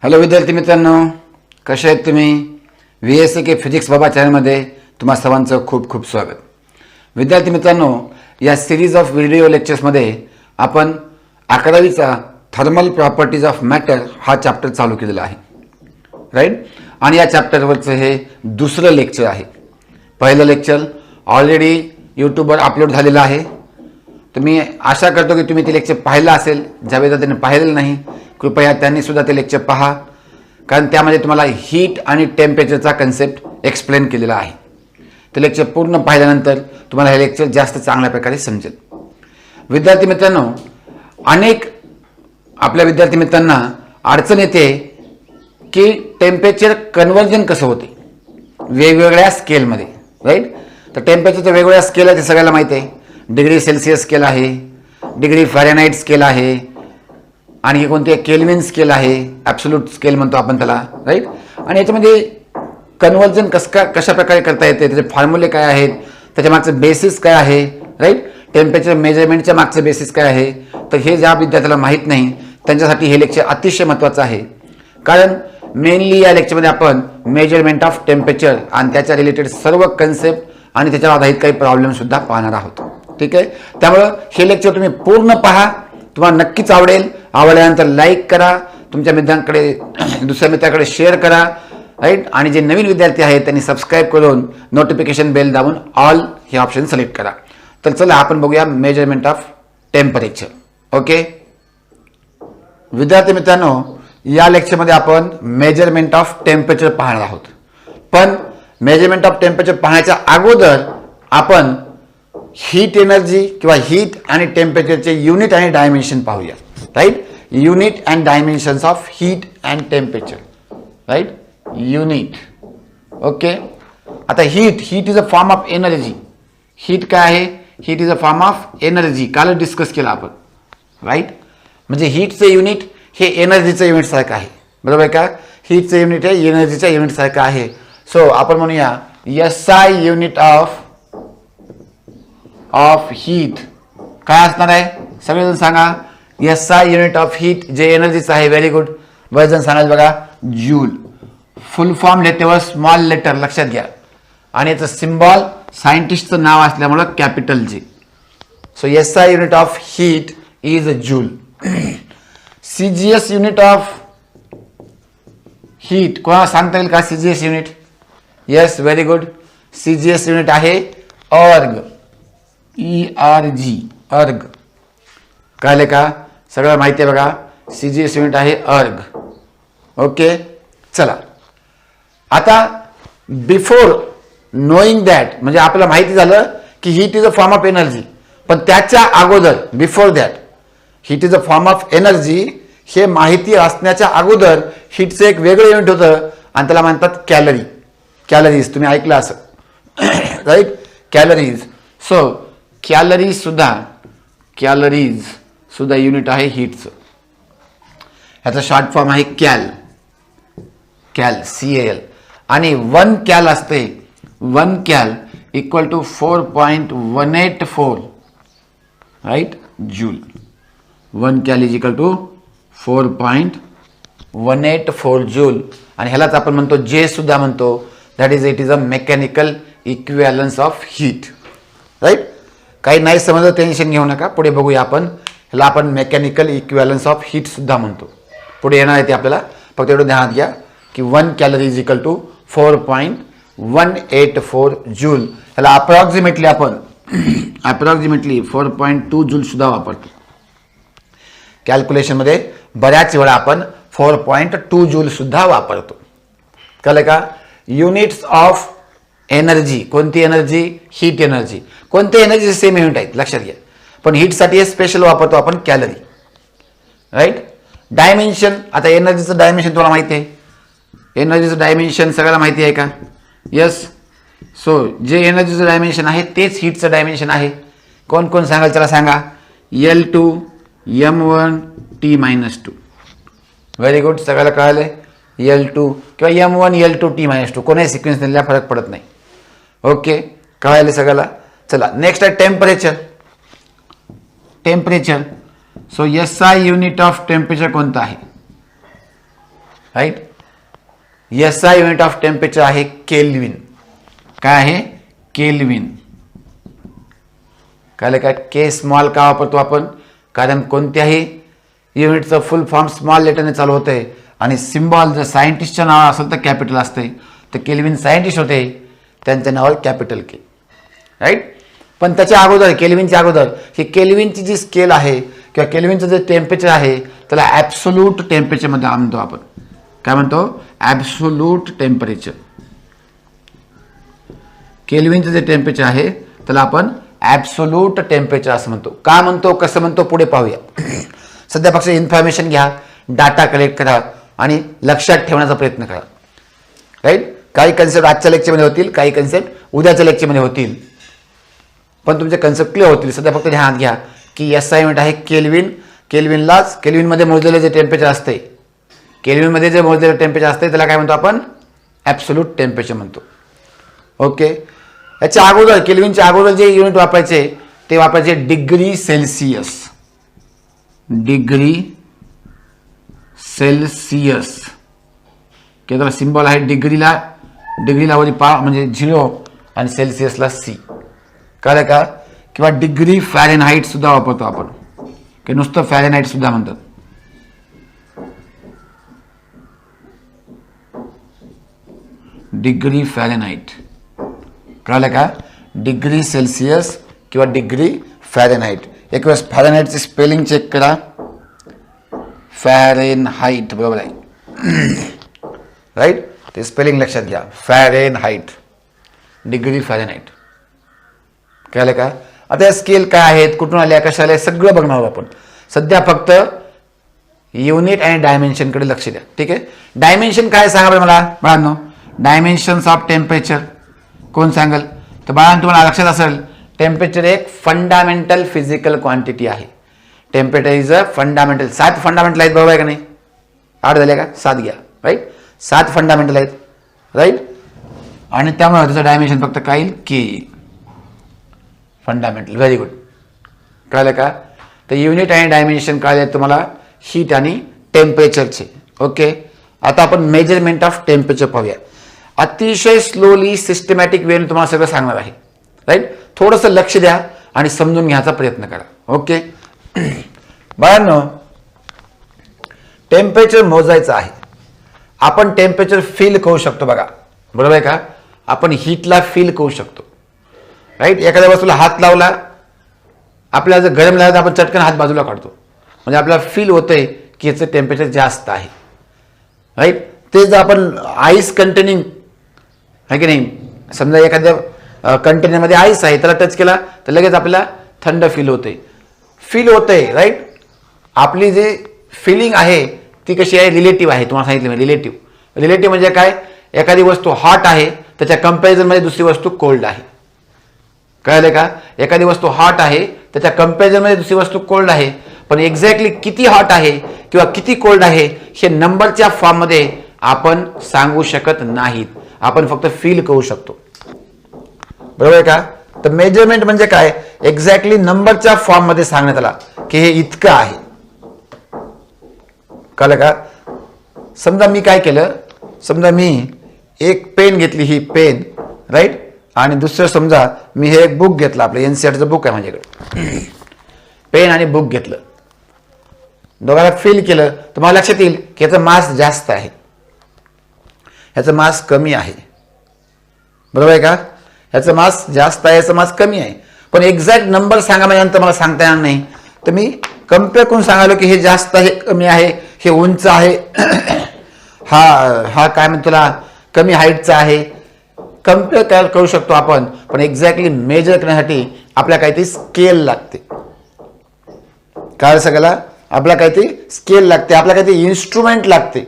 Hello विद्यार्थी मित्रांनो, कसे आहेत तुम्ही? VSA के फिजिक्स बाबा चॅनलमध्ये तुम्हा सर्वांचं खूप खूप स्वागत. विद्यार्थी मित्रांनो, या सिरीज ऑफ व्हिडिओ लेक्चर्समध्ये आपण 11वीचा थर्मल प्रॉपर्टीज ऑफ मॅटर हा चॅप्टर चालू केलेला आहे, राईट. आणि या चॅप्टरवरचं हे दुसरं लेक्चर आहे. पहिलं लेक्चर ऑलरेडी यूट्यूबवर अपलोड झालेलं आहे. तर मी आशा करतो की तुम्ही ते लेक्चर पाहिलं असेल. ज्या विद्यार्थ्यांनी पाहिलेलं नाही, कृपया त्यांनी सुद्धा ते लेक्चर पहा, कारण त्यामध्ये तुम्हाला हीट आणि टेम्परेचरचा कन्सेप्ट एक्सप्लेन केलेला आहे. ते लेक्चर पूर्ण पाहिल्यानंतर तुम्हाला हे लेक्चर जास्त चांगल्या प्रकारे समजेल. विद्यार्थी मित्रांनो, अनेक आपल्या विद्यार्थी मित्रांना अडचण येते की टेम्परेचर कन्व्हर्जन कसं होते वेगवेगळ्या स्केलमध्ये, राईट. तर टेम्परेचरचं वेगवेगळ्या स्केल आहे, ते सगळ्याला माहिती आहे. डिग्री सेल्सिअस स्केल आहे, डिग्री फॅरेनहाइट स्केल आहे, आणि कोणते केल्विन स्केल आहे, ॲब्सोल्यूट स्केल म्हणतो आपण त्याला, राईट. आणि याच्यामध्ये कन्व्हर्जन कशा प्रकारे करता येते, त्याचे फॉर्म्युले काय आहेत, त्याच्या मागचं बेसिस काय आहे, राईट. टेम्परेचर मेजरमेंटच्या मागचं बेसिस काय आहे. तर हे ज्या विद्यार्थ्याला माहीत नाही त्यांच्यासाठी हे लेक्चर अतिशय महत्त्वाचं आहे, कारण मेनली या लेक्चरमध्ये आपण मेजरमेंट ऑफ टेम्परेचर आणि त्याच्या रिलेटेड सर्व कन्सेप्ट आणि त्याच्यावर आधारित काही प्रॉब्लेम सुद्धा पाहणार आहोत, ठीक आहे. त्यामुळं हे लेक्चर तुम्ही पूर्ण पहा, तुम्हाला नक्कीच आवडेल. आवडल्यानंतर लाईक करा, तुमच्या मित्रांकडे दुसऱ्या मित्राकडे शेअर करा, राईट. आणि जे नवीन विद्यार्थी आहेत त्यांनी सबस्क्राईब करून नोटिफिकेशन बेल दाबून ऑल हे ऑप्शन सिलेक्ट करा. तर चला आपण बघूया मेजरमेंट ऑफ टेम्परेचर. ओके विद्यार्थी मित्रांनो, या लेक्चरमध्ये आपण मेजरमेंट ऑफ टेम्परेचर पाहणार आहोत. पण मेजरमेंट ऑफ टेम्परेचर पाहण्याच्या अगोदर आपण हीट एनर्जी किंवा हीट आणि टेम्परेचरचे युनिट आणि डायमेन्शन पाहूया, right. Unit and dimensions of heat and temperature, right. Unit, okay. आता heat is a form of energy. Heat काय आहे? Heat is a form of energy. काल डिस्कस केला आपण, राईट. म्हणजे हीटचं युनिट हे एनर्जीचं युनिट सारखं आहे, बरोबर आहे का? हीटचं युनिट हे एनर्जीच्या युनिट सारखं आहे. सो आपण म्हणूया SI युनिट ऑफ हीट काय असणार आहे? सगळेजण सांगा. SI युनिट ऑफ हीट जे एनर्जीचं आहे. Very good. बरेचजण सांगायचं बघा. Joule. Full form letter small letter लक्षात घ्या, आणि याचं सिम्बॉल सायंटिस्टचं नाव असल्यामुळं capital J. So SI unit of heat is a joule. CGS unit of heat कोणाला सांगता येईल का? CGS unit. Yes, very good. CGS unit आहे अर्ग. ERG, अर्ग. कळले का? सगळं माहिती आहे बघा. CGS युनिट आहे अर्ग. ओके, चला. आता बिफोर नोईंग दॅट, म्हणजे आपल्याला माहिती झालं की heat is a form of energy, पण त्याच्या अगोदर before that heat is a form of energy हे माहिती असण्याच्या अगोदर हीटचं एक वेगळं युनिट होतं आणि त्याला म्हणतात कॅलरी. कॅलरीज तुम्ही ऐकलं असं, राईट. कॅलरीज. सो कॅलरीज सुद्धा युनिट आहे हीटचं. ह्याचा शॉर्ट फॉर्म आहे कॅल. CAL. आणि 1 कॅल असते. 1 cal equal to 4.184, right, joule. 1 cal is equal to 4.184 joule. आणि ह्यालाच आपण म्हणतो जे सुद्धा म्हणतो, that is it is a mechanical equivalence of heat, right. काही नाही समजलं टेन्शन घेऊ नका, पुढे बघूया आपण. ह्याला आपण मेकॅनिकल इक्विव्हॅलन्स ऑफ हीट सुद्धा म्हणतो. पुढे येणार आहे ते आपल्याला, फक्त एवढं ध्यानात घ्या की 1 calorie is equal to 4.184 joule. ह्याला अप्रॉक्सिमेटली आपण 4.2 जूल सुद्धा वापरतो. कॅल्क्युलेशनमध्ये बऱ्याच वेळा आपण 4.2 जूल सुद्धा वापरतो. कळलं का? Units of energy. कोणती एनर्जी? Heat energy. कोणत्या एनर्जी सेम युनिट आहेत लक्षात घ्या, पण हीटसाठी हे स्पेशल वापरतो आपण कॅलरी, राईट. डायमेन्शन. आता एनर्जीचं डायमेन्शन तुम्हाला माहिती आहे. एनर्जीचं डायमेन्शन सगळ्याला माहिती आहे का? यस. सो जे एनर्जीचं डायमेन्शन आहे तेच हीटचं डायमेन्शन आहे. कोण कोण सांगाल? चला सांगा. L2 M1 T-2. Very good. सगळ्याला कळालं. L2 किंवा M1 L2 T-2 कोणाही सिक्वेन्स दिलेला फरक पडत नाही. ओके, कळायला सगळ्याला. चला नेक्स्ट आहे temperature. Temperature. So SI unit of temperature कोणतं आहे? Right. SI unit of temperature आहे केल्विन. काय आहे? केल्विन. काय के स्मॉल का वापरतो आपण? कारण कोणत्याही युनिटचं फुल फॉर्म स्मॉल लेटरने चालू होते आणि सिम्बॉल जर सायंटिस्टचं नाव असेल तर कॅपिटल असते. तर केल्विन सायंटिस्ट होते, त्यांच्या नावावर कॅपिटल के. राईट. पण त्याच्या अगोदर, केल्विनच्या अगोदर, ही केल्विनची जी स्केल आहे किंवा केल्विनचं जे टेम्परेचर आहे त्याला ॲब्सोल्यूट टेम्परेचरमध्ये आणतो आपण. काय म्हणतो? Absolute temperature. केल्विनचं जे टेम्परेचर आहे त्याला आपण ॲब्सोल्यूट टेम्परेचर असं म्हणतो. का म्हणतो, कसं म्हणतो, पुढे पाहूया. सध्या फक्त इन्फॉर्मेशन घ्या, डाटा कलेक्ट करा आणि लक्षात ठेवण्याचा प्रयत्न करा. राईट. काही कन्सेप्ट आजच्या लेक्चरमध्ये होतील, काही कन्सेप्ट उद्याच्या लेक्चरमध्ये होतील, पण तुमचे कन्सेप्ट क्लिअर होतील. सध्या फक्त ध्यानात घ्या की SI युनिट आहे केल्विन. केल्विनमध्ये मोजलेलं जे टेम्परेचर असते, केल्विनमध्ये जे मोजलेलं टेम्परेचर असते त्याला काय म्हणतो आपण? ॲब्सोल्यूट टेम्परेचर म्हणतो. ओके. याच्या अगोदर, केल्विनच्या अगोदर जे युनिट वापरायचे ते वापरायचे डिग्री सेल्सियस. Degree Celsius. त्याला सिम्बॉल आहे डिग्रीला वरी पा म्हणजे 0 आणि सेल्सियसला C. कळलं का? किंवा डिग्री फॅरेनहाईट सुद्धा वापरतो आपण, की नुसतं फॅरेनहाईट सुद्धा म्हणतात. Degree Fahrenheit. कळलं का? डिग्री सेल्सियस किंवा डिग्री फॅरेनहाईट. एक वेळेस फॅरेनहाईटची स्पेलिंग चेक करा. फॅरेनहाईट बरोबर आहे. राईट. ते स्पेलिंग लक्षात घ्या. Fahrenheit, degree Fahrenheit. कळलं का? आता या स्केल काय आहेत, कुठून आल्या, कशा आल्या, सगळं बघणार आहोत आपण. सध्या फक्त युनिट आणि डायमेन्शनकडे लक्ष द्या. ठीक आहे. डायमेन्शन काय सांगा बरं मला बाळांनो? डायमेन्शन्स ऑफ टेम्परेचर कोण सांगेल? तर बाळांनो तुम्हाला लक्षात असेल, टेम्परेचर एक फंडामेंटल फिजिकल क्वांटिटी आहे. Temperature is a fundamental. 7 fundamental आहेत, बरोबर आहे का नाही? 8 झाले का? 7 घ्या. राईट. 7 फंडामेंटल आहेत. राईट. आणि त्यामुळे त्याचं डायमेन्शन फक्त काय येईल? के. फंडामेंटल. Very good. कळलं का? तर युनिट आणि डायमेन्शन कळले तुम्हाला हीट आणि टेम्परेचरचे. ओके. आता आपण मेजरमेंट ऑफ टेम्परेचर पाहूया. अतिशय स्लोली सिस्टमॅटिक वेने तुम्हाला सगळं सांगणार आहे. राईट. थोडंसं लक्ष द्या आणि समजून घ्यायचा प्रयत्न करा. ओके. बाळांनो, टेम्परेचर मोजायचं आहे. आपण टेम्परेचर फील करू शकतो बघा, बरोबर आहे का? आपण हीटला फील करू शकतो. राईट. एखाद्या वस्तूला हात लावला, आपल्याला जर गरम लागला तर आपण चटकन हात बाजूला काढतो, म्हणजे आपल्याला फील होतंय की याचं टेम्परेचर जास्त आहे. राईट. ते जर आपण आईस कंटेनिंग आहे की नाही, समजा एखाद्या कंटेनरमध्ये आईस आहे, त्याला टच केला तर लगेच आपल्याला थंड फील होतंय. राईट. आपली जी फिलिंग आहे ती कशी आहे? रिलेटिव्ह आहे. तुम्हाला सांगितलं मी रिलेटिव्ह म्हणजे काय? एखादी वस्तू हॉट आहे, त्याच्या कंपॅरिझनमध्ये दुसरी वस्तू कोल्ड आहे. कळलं का? एखादी वस्तू हॉट आहे, त्याच्या कंपॅरिझनमध्ये दुसरी वस्तू कोल्ड आहे, पण एक्झॅक्टली किती हॉट आहे किंवा किती कोल्ड आहे हे नंबरच्या फॉर्ममध्ये आपण सांगू शकत नाहीत. आपण फक्त फील करू शकतो. बरोबर आहे का? तर मेजरमेंट म्हणजे काय? एक्झॅक्टली नंबरच्या फॉर्ममध्ये सांगण्यात आला की हे इतकं आहे. कळलं का? समजा मी काय केलं, समजा मी एक पेन घेतली, ही पेन. राईट. आणि दुसरं समजा मी हे एक बुक घेतलं, आपलं NCERTचं बुक आहे माझ्याकडे. पेन आणि बुक घेतलं, दोघांना फील केलं तर मला लक्षात येईल की याचं मास जास्त आहे, ह्याचं मास कमी आहे. बरोबर आहे का? ह्याचं मास जास्त आहे, याचं मास कमी आहे. पण एक्झॅक्ट नंबर सांगा माझ्यानंतर मला सांगता येणार नाही, तर मी कम्पेअर करून सांगालो की हे जास्त आहे, कमी आहे, हे उंच आहे, हा काय म्हणतो तुला कमी हाईटचा आहे. कम्पेअर तयार करू शकतो आपण, पण एक्झॅक्टली मेजर करण्यासाठी आपल्याला काहीतरी स्केल लागते. काय सगळ्याला? आपल्याला काहीतरी स्केल लागते, आपल्याला काहीतरी इन्स्ट्रुमेंट लागते.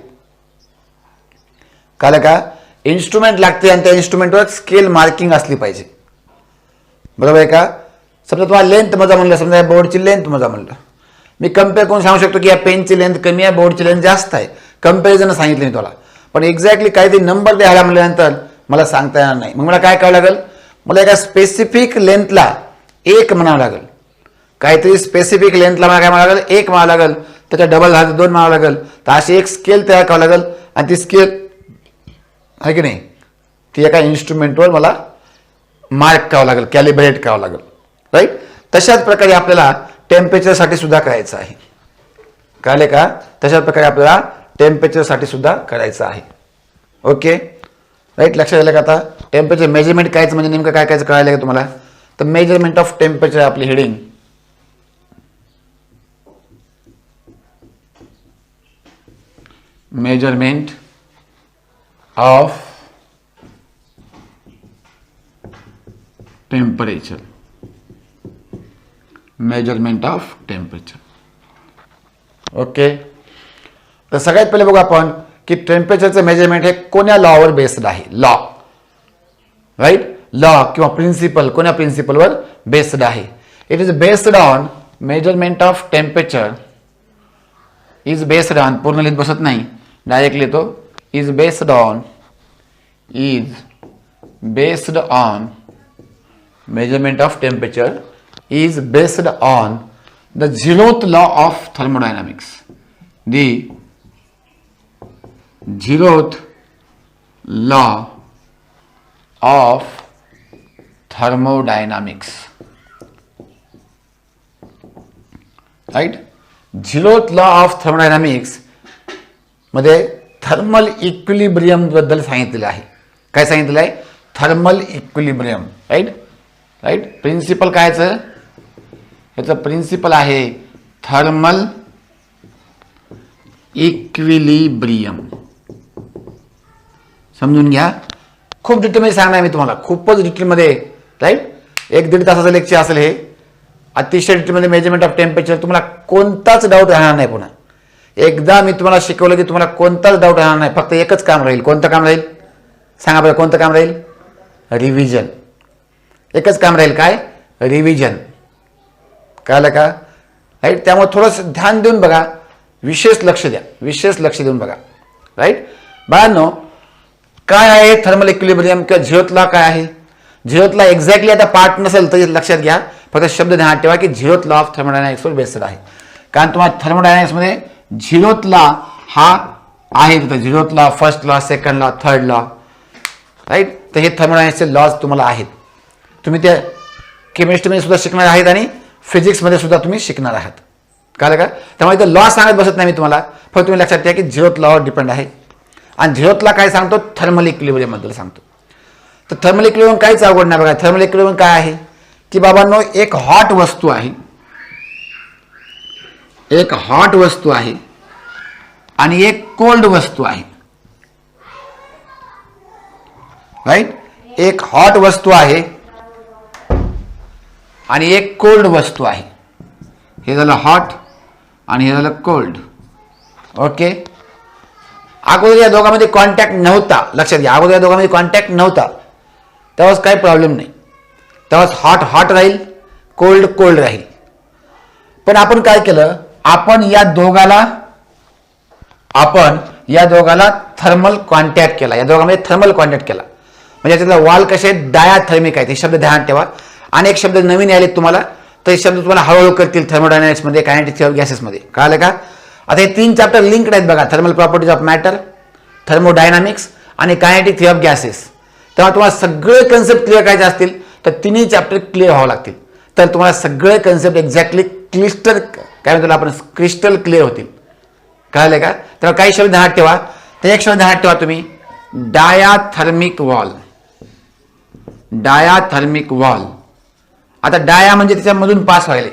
कळलं का? इन्स्ट्रुमेंट लागते आणि त्या इन्स्ट्रुमेंटवर स्केल मार्किंग असली पाहिजे. बरोबर आहे का? समजा तुम्हाला लेंथ मोजा म्हणलं, समजा या बोर्डची लेंथ मोजा म्हणलं, मी कम्पेअर करून सांगू शकतो की या पेनची लेंथ कमी आहे, बोर्डची लेंथ जास्त आहे. कम्पॅरिझन सांगितलं मी तुला, पण एक्झॅक्टली काहीतरी नंबर द्यायला म्हणल्यानंतर मला सांगता येणार नाही. मग मला काय करावं लागेल? मला एका स्पेसिफिक लेंथला 1 म्हणावं लागेल. काहीतरी स्पेसिफिक लेंथला मला काय म्हणावं लागेल? 1 म्हणावं लागेल. त्याच्या डबल झालं 2 म्हणावं लागेल. तर अशी एक स्केल तयार करावं लागेल आणि ती स्केल आहे की नाही, ती एका इन्स्ट्रुमेंटवर मला मार्क करावं लागेल, कॅलिब्रेट करावं लागेल, राईट. तशाच प्रकारे आपल्याला टेम्परेचरसाठी सुद्धा करायचं आहे. कळले का? तशाच प्रकारे आपल्याला टेम्परेचरसाठी सुद्धा करायचं आहे. Okay, right. लक्षात आलं का? आता टेम्परेचर मेजरमेंट करायचं म्हणजे नेमकं काय करायचं कळायला का तुम्हाला? तर मेजरमेंट ऑफ टेम्परेचर आपली heading. Measurement of temperature. Measurement of temperature. Okay, तर सगळ्यात पहिले बघू आपण की टेम्परेचरचं मेजरमेंट हे कोण्या लॉवर बेस्ड आहे. Law, right. लॉ किंवा प्रिन्सिपल कोण्या प्रिन्सिपलवर बेस्ड आहे? It is based on measurement of temperature is based on, पूर्ण लिहित बसत नाही, डायरेक्ट लिहितो. Is based on measurement of temperature is based on the zeroth law of thermodynamics. The zeroth law of thermodynamics, right? zeroth law of thermodynamics मध्ये thermal equilibrium बद्दल सांगितलेलं आहे. काय सांगितलेलं आहे? Thermal equilibrium, right. Right. Principle कायचं? याचं principal आहे थर्मल इक्विलिब्रियम. समजून घ्या. खूप डिटेलमध्ये सांगणार मी तुम्हाला, खूपच डिटेलमध्ये, राईट. 1-1.5 तासाचं लेक्चर असेल हे. अतिशय डिटेलमध्ये मेजरमेंट ऑफ टेम्परेचर. तुम्हाला कोणताच डाऊट राहणार नाही. पुन्हा एकदा मी तुम्हाला शिकवलं की तुम्हाला कोणताच डाऊट राहणार नाही. फक्त एकच काम राहील. कोणतं काम राहील सांगा बरं? कोणतं काम राहील? रिव्हिजन. एकच काम राहील. काय? रिव्हिजन. कळलं का? राईट. त्यामुळे थोडंसं ध्यान देऊन बघा, विशेष लक्ष द्या, विशेष लक्ष देऊन बघा, राईट. बाळांनो, काय आहे थर्मल इक्विलिब्रियम किंवा झिरोथ लॉ काय आहे? झिरोथ लॉ एक्झॅक्टली आता पार्ट नसेल तरी लक्षात घ्या, फक्त शब्द ध्यानात ठेवा की झिरोथ लॉ ऑफ थर्मोडायनामिक्सवर बेस्ड आहे. कारण तुम्हाला थर्मोडायनामिक्समध्ये झिरोथ लॉ हा आहे. तिथं zeroth law, first law, second law, third law, right. तर हे थर्मोडायनामिक्सचे लॉज तुम्हाला आहेत. तुम्ही त्या केमिस्ट्रीमध्ये सुद्धा शिकणार आहेत आणि फिजिक्समध्ये सुद्धा तुम्ही शिकणार आहात. कळलं का? त्यामुळे इथं लॉ सांगत बसत नाही मी तुम्हाला, फक्त तुम्ही लक्षात ठेवा की झिरोथ लॉवर डिपेंड आहे. आणि झिरोथ लॉ काय सांगतो? थर्मल इक्विलिब्रियम बद्दल सांगतो. तर थर्मल इक्विलिब्रियम काहीच अवघड नाही बघा. थर्मल इक्विलिब्रियम काय आहे की बाबांनो, एक हॉट वस्तू आहे, एक हॉट वस्तू आहे आणि एक कोल्ड वस्तू आहे, राईट. एक हॉट वस्तू आहे आणि एक कोल्ड वस्तू आहे. हे झालं हॉट आणि हे झालं कोल्ड. ओके. अगोदर या दोघांमध्ये कॉन्टॅक्ट नव्हता. लक्षात घ्या, अगोदर या दोघांमध्ये कॉन्टॅक्ट नव्हता, तेव्हाच काही प्रॉब्लेम नाही. तेव्हाच हॉट हॉट राहील, कोल्ड कोल्ड राहील. पण आपण काय केलं? आपण या दोघाला थर्मल कॉन्टॅक्ट केला. या दोघांमध्ये थर्मल कॉन्टॅक्ट केला म्हणजे त्यातला वॉल कसे आहेत? डायाथर्मिक आहेत. हे शब्द ध्यानात ठेवा. अनेक शब्द नवीन आलेत तुम्हाला, तर हे शब्द तुम्हाला हळूहळू करतील थर्मोडायनामिक्समध्ये, कायनेटिक्स ऑफ गॅसेसमध्ये. कळलं का? आता हे 3 चॅप्टर लिंक्ड आहेत बघा. Thermal properties of matter, thermodynamics आणि कायनेटिक थिअरी ऑफ गॅसेस. तेव्हा तुम्हाला सगळे कन्सेप्ट क्लिअर करायचे असतील तर 3 चॅप्टर क्लिअर व्हावं लागतील. तर तुम्हाला सगळे कन्सेप्ट एक्झॅक्टली क्लिस्टर काय म्हणतो आपण क्रिस्टल क्लिअर होतील. कळलं का? तेव्हा काही शब्द ध्यानात ठेवा. तर एक शब्द ध्यानात ठेवा तुम्ही, डायाथर्मिक वॉल. Diathermic wall. आता डाया म्हणजे त्याच्यामधून पास व्हायले.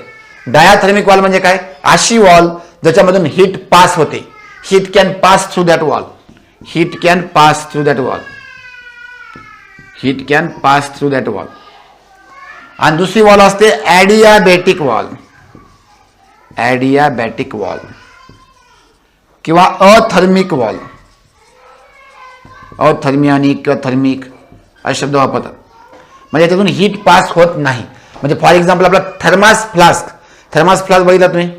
डायाथर्मिक वॉल म्हणजे काय? अशी वॉल ज्याच्यामधून हीट पास होते. Heat can pass through that wall. Heat can pass through that wall. Heat can pass through that wall. आणि दुसरी वॉल असते ॲडियाबॅटिक वॉल. ॲडियाबॅटिक वॉल किंवा अथर्मिक वॉल. अथर्मियानिक किंवा थर्मिक असे शब्द वापरतात. म्हणजे त्यातून हीट पास होत नाही. म्हणजे फॉर एक्झाम्पल आपला थर्मास फ्लास्क. थर्मास फ्लास्क बघितला तुम्ही?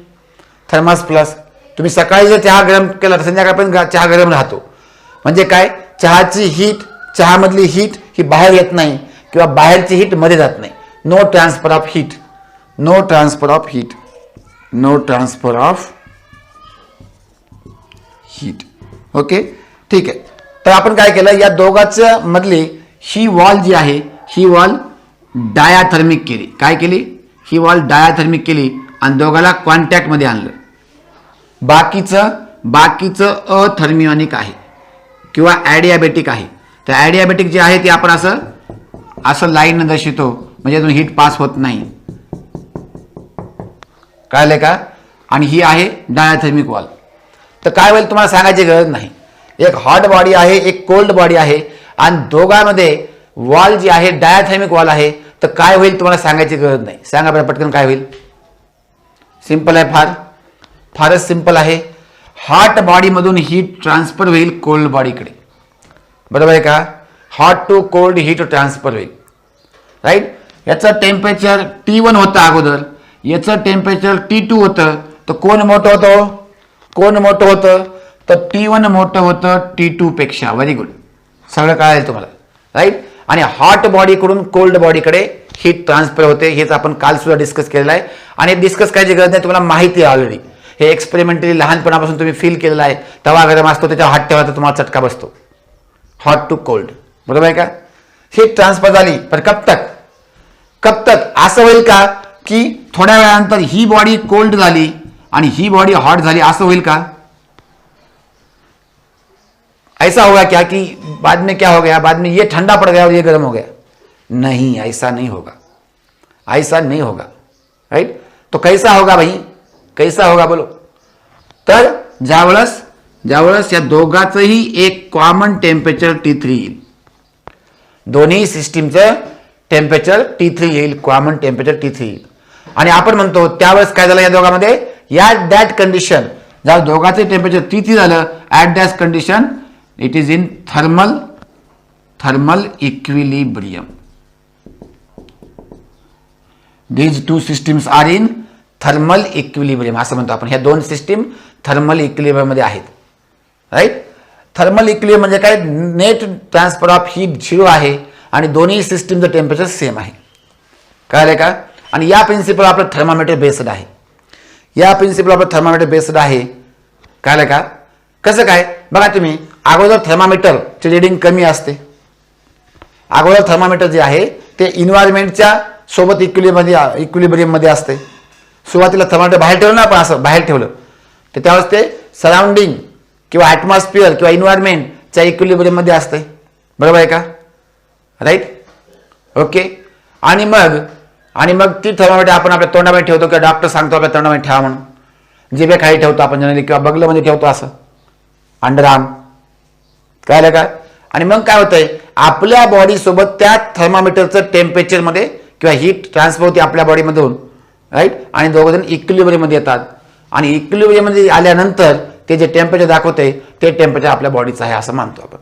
थर्मास फ्लास्क तुम्ही सकाळी जर चहा गरम केला तर संध्याकाळपर्यंत चहा गरम राहतो. म्हणजे काय? चहाची हीट, चहामधली हीट ही बाहेर येत नाही किंवा बाहेरची हीट मध्ये जात नाही. No transfer of heat. No transfer of heat. No transfer of heat. Okay. ठीक आहे. तर आपण काय केलं, या दोघांच्या मधली ही वॉल जी आहे ही वॉल डायाथर्मिक केली. काय केली, ही वॉल डायाथर्मिक केली आणि दोघाला कॉन्टॅक्टमध्ये आणलं. बाकीचं अथर्मिओनिक आहे किंवा ॲडियाबॅटिक आहे. तर ॲडियाबॅटिक जे आहे ते आपण असं लाईन दर्शवतो, म्हणजे अजून हीट पास होत नाही. कळले का. आणि ही आहे डायाथर्मिक वॉल. तर काय होईल तुम्हाला सांगायची गरज नाही. एक हॉट बॉडी आहे, एक कोल्ड बॉडी आहे आणि दोघांमध्ये वॉल जी आहे डायाथर्मिक वॉल आहे. तर काय होईल तुम्हाला सांगायची गरज नाही. सांगा बरं पटकन काय होईल. सिंपल आहे, फारच सिंपल आहे. हॉट बॉडीमधून हीट ट्रान्सफर होईल कोल्ड बॉडीकडे. बरोबर आहे का. Hot to cold heat transfer होईल. राईट. याचं टेम्परेचर T1 होतं अगोदर, याचं टेम्परेचर T2 होतं. तर कोण मोठं होतं, तर T1 मोठं होतं T2 पेक्षा. Very good. सगळं कळालं तुम्हाला. राईट. आणि हॉट बॉडीकडून कोल्ड बॉडीकडे हीट ट्रान्सफर होते. हेच आपण काल सुद्धा डिस्कस केलेलं आहे आणि डिस्कस करायची गरज नाही, तुम्हाला माहिती आहे ऑलरेडी. हे एक्सपेरिमेंटली लहानपणापासून तुम्ही फील केलेलं आहे. तवा गरम असतो, त्याच्यावर हात ठेवायचा तुम्हाला चटका बसतो. Hot to cold. बरोबर आहे का. हीट ट्रान्सफर झाली, पण कब तक असं होईल का की थोड्या वेळानंतर ही बॉडी कोल्ड झाली आणि ही बॉडी हॉट झाली, असं होईल का. ऐसा होगा क्या कि बाद में क्या हो गया, बाद में ये ठंडा पड़ गया और ये गर्म हो गया. नहीं, ऐसा नहीं होगा. राइट. तो कैसा होगा भाई, कैसा होगा बोलो. तर ज्यावेळेस या दोघांचंही एक कॉमन टेम्परेचर T3 येईल. दोन्ही सिस्टीमचं टेम्परेचर T3 येईल, कॉमन टेम्परेचर T3 येईल. आणि आपण म्हणतो त्यावेळेस काय झालं या दोघांमध्ये, या दॅट कंडिशन, जेव्हा दोघांचे टेम्परेचर T3 झालं, at that condition it is in thermal equilibrium. These two systems are in thermal equilibrium असं म्हणतो आपण. ह्या दोन सिस्टीम थर्मल इक्विलिब्रियम मध्ये आहेत. राईट. थर्मल इक्विलिब्रियम म्हणजे काय, नेट ट्रान्सफर ऑफ हीट 0 आहे आणि दोन्ही सिस्टीमचं टेम्परेचर सेम आहे. कळले का. आणि या प्रिन्सिपल आपलं थर्मामीटर बेस्ड आहे. कळलं का. कसं काय बघा तुम्ही, अगोदर थर्मामीटरची रिडिंग कमी असते. अगोदर थर्मामीटर जे आहे ते इन्व्हायरमेंटच्या सोबत इक्विलिब्रियम मध्ये असते. सुरुवातीला थर्मामीटर बाहेर ठेवलं ना आपण, असं बाहेर ठेवलं तर त्यावेळेस ते सराउंडिंग किंवा ॲटमॉस्फिअर किंवा इन्व्हायरमेंटच्या इक्विलिब्रियम मध्ये असते. बरोबर आहे का. राईट. ओके. आणि मग ती थर्मामीटर आपण आपल्या तोंडामध्ये ठेवतो किंवा डॉक्टर सांगतो आपल्या तोंडामध्ये ठेवा म्हणून, जिभेखाली ठेवतो आपण जनरली किंवा बगलमध्ये ठेवतो असं अंडरआर्म. कळलं का. आणि मग काय होतंय, आपल्या बॉडी सोबत त्या थर्मामीटरचं टेम्परेचर मध्ये किंवा हीट ट्रान्सफर होते आपल्या बॉडीमधून. राईट. आणि दोघं जण इक्विलिब्रियम मध्ये येतात आणि इक्विलिब्रियम मध्ये आल्यानंतर ते जे टेम्परेचर दाखवते ते टेम्परेचर आपल्या बॉडीचं आहे असं मानतो आपण.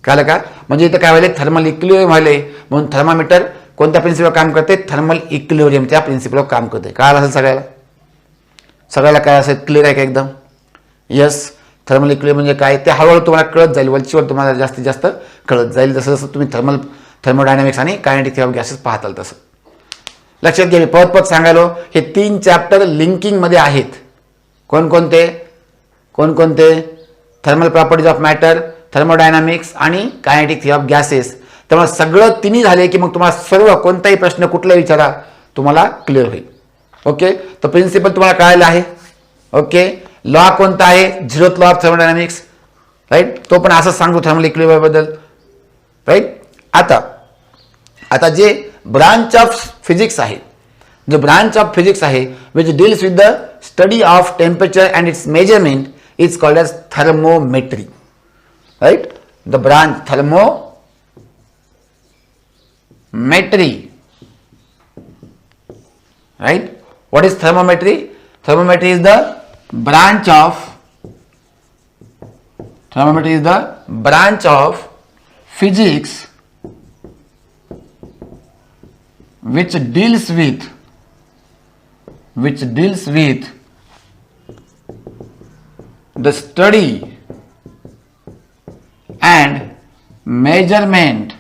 कळलं का. म्हणजे इथं काय व्हायला, थर्मल इक्विलिब्रियम व्हायले. म्हणून थर्मामीटर कोणत्या प्रिन्सिपलवर काम करते, थर्मल इक्विलिब्रियमच्या प्रिन्सिपलवर काम करते. कळलं असेल सगळ्याला काय असेल, क्लिअर आहे का एकदम. यस. थर्मल इक्विलिब्रियम म्हणजे काय ते हळूहळू तुम्हाला कळत जाईल, वरचीवर तुम्हाला जास्तीत जास्त कळत जाईल, जसं जसं तुम्ही थर्मोडायनामिक्स आणि कायनेटिक थिअरी ऑफ गॅसेस पाहताल तसं. लक्षात घ्या, मी परत सांगायलो, हे 3 चॅप्टर लिंकिंग मध्ये आहेत. कोणकोणते thermal properties of matter, thermodynamics आणि कायनेटिक थिअरी ऑफ गॅसेस. त्यामुळे सगळं तिन्ही झाले की मग तुम्हाला सर्व कोणताही प्रश्न कुठलाही विचारा तुम्हाला क्लिअर होईल. ओके. तर प्रिन्सिपल तुम्हाला कळायला आहे. ओके. लॉ कोणता आहे, 0th law of thermodynamics. Right. तो पण असंच सांगतो थर्मल इक्विलिब्रियम बद्दल. राईट. आता जे ब्रांच ऑफ फिजिक्स आहे, which deals with the study of temperature and its measurement is called as thermometry. Right. The branch thermometry. Right. What is thermometry? Thermometry is the branch of physics which deals with the study and measurement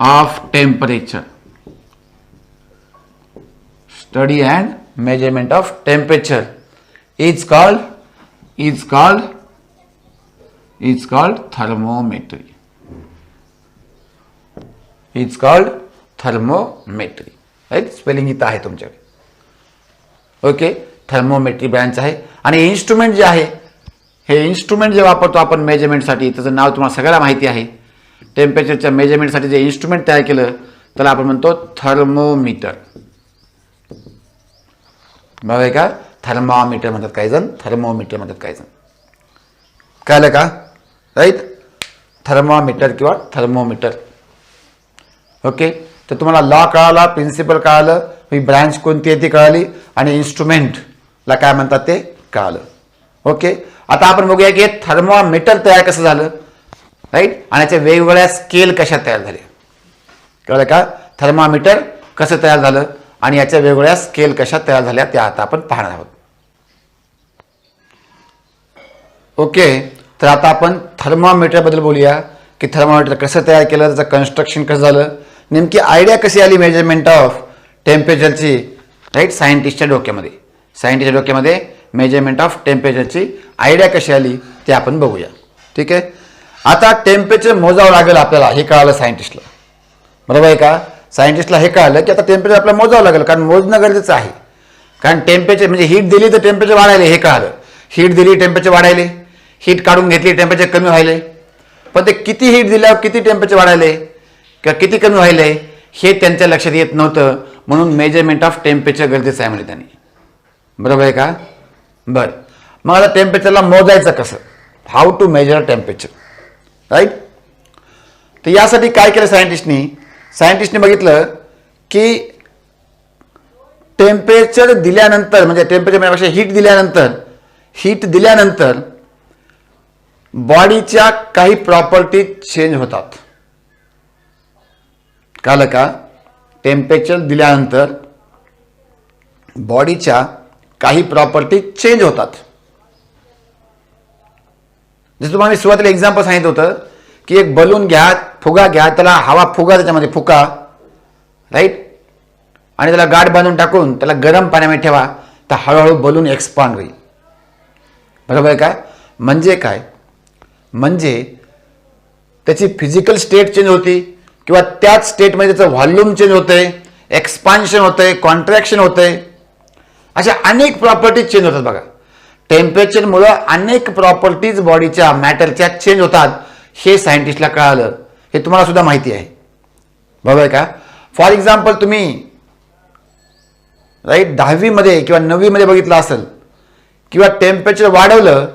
of temperature. Study and measurement of temperature is called is called thermometry. Is called thermometry. Right, spelling इथं आहे तुमच्याकडे. Okay, thermometry branch आहे. आणि instrument जे आहे, हे instrument जे वापरतो आपण मेजरमेंटसाठी, त्याचं नाव तुम्हाला सगळ्याला माहिती आहे. टेम्परेचरच्या मेजरमेंटसाठी जे इन्स्ट्रुमेंट तयार केलं त्याला आपण म्हणतो थर्मोमीटर. बरोबर आहे का? थर्मामीटर म्हणतात काही जण, थर्मोमीटर म्हणतात काही जण. कळलं का? राईट, थर्मामीटर किंवा थर्मोमीटर. ओके, तर तुम्हाला लॉ कळाला, प्रिन्सिपल कळालं, ही ब्रँच कोणती आहे ती कळाली, आणि इन्स्ट्रुमेंटला काय म्हणतात ते कळालं. ओके, आता आपण बघूया की थर्मोमीटर तयार कसं झालं. राईट, आणि याच्या वेगवेगळ्या स्केल कशा तयार झाल्या. कळलं का? थर्मामीटर कसं तयार झालं आणि याच्या वेगवेगळ्या स्केल कशा तयार झाल्या त्या आता आपण पाहणार आहोत. ओके, तर आता आपण थर्मामीटर बद्दल बोलूया की थर्मामीटर कसं तयार केलं, त्याचं कन्स्ट्रक्शन कसं झालं, नेमकी आयडिया कशी आली मेजरमेंट ऑफ टेम्परेचरची. राईट, सायंटिस्टच्या डोक्यामध्ये मेजरमेंट ऑफ टेम्परेचरची आयडिया कशी आली ते आपण बघूया. ठीक आहे, आता टेम्परेचर मोजावं लागेल आपल्याला, हे कळालं सायंटिस्टला. बरोबर आहे का? सायंटिस्टला हे कळालं की आता टेम्परेचर आपल्याला मोजावं लागेल, कारण मोजणं गरजेचं आहे. कारण टेम्परेचर म्हणजे हीट दिली तर टेम्परेचर वाढायले, हे कळालं. हीट दिली टेम्परेचर वाढायले, हीट काढून घेतली टेम्परेचर कमी व्हायले. पण ते किती हीट दिल्यावर किती टेम्परेचर वाढायले किंवा किती कमी व्हायले हे त्यांच्या लक्षात येत नव्हतं. म्हणून मेजरमेंट ऑफ टेम्परेचर गरजेचं आहे म्हणजे त्यांनी. बरोबर आहे का? बरं, मग आता टेम्परेचरला मोजायचं कसं, how to measure temperature. Right, तर यासाठी काय केलं सायंटिस्टने बघितलं की टेम्परेचर दिल्यानंतर, म्हणजे टेम्परेचर म्हणजे हीट दिल्यानंतर बॉडीच्या काही प्रॉपर्टी चेंज होतात. कळलं का? टेम्परेचर दिल्यानंतर बॉडीच्या काही प्रॉपर्टी चेंज होतात. जसं तुम्हाला सुरुवातीला एक्झाम्पल सांगितलं होतं की एक बलून घ्या, फुगा घ्या, त्याला हवा फुगा, त्याच्यामध्ये फुका. राईट, आणि त्याला गाठ बांधून टाकून त्याला गरम पाण्यामध्ये ठेवा, तर हळूहळू बलून एक्सपांड होईल. बरोबर आहे का? म्हणजे काय? म्हणजे त्याची फिजिकल स्टेट चेंज होती किंवा त्याच स्टेटमध्ये त्याचं व्हॉल्यूम चेंज होतंय, एक्सपान्शन होतंय, कॉन्ट्रॅक्शन होतंय, अशा अनेक प्रॉपर्टीज चेंज होतात. बघा, टेम्परेचरमुळं अनेक प्रॉपर्टीज बॉडीच्या मॅटरच्या चेंज होतात, हे सायंटिस्टला कळालं. हे तुम्हाला सुद्धा माहिती आहे. बरोबर आहे का? फॉर एक्झाम्पल तुम्ही राईट 10वी मध्ये किंवा 9वी मध्ये बघितलं असेल किंवा टेम्परेचर वाढवलं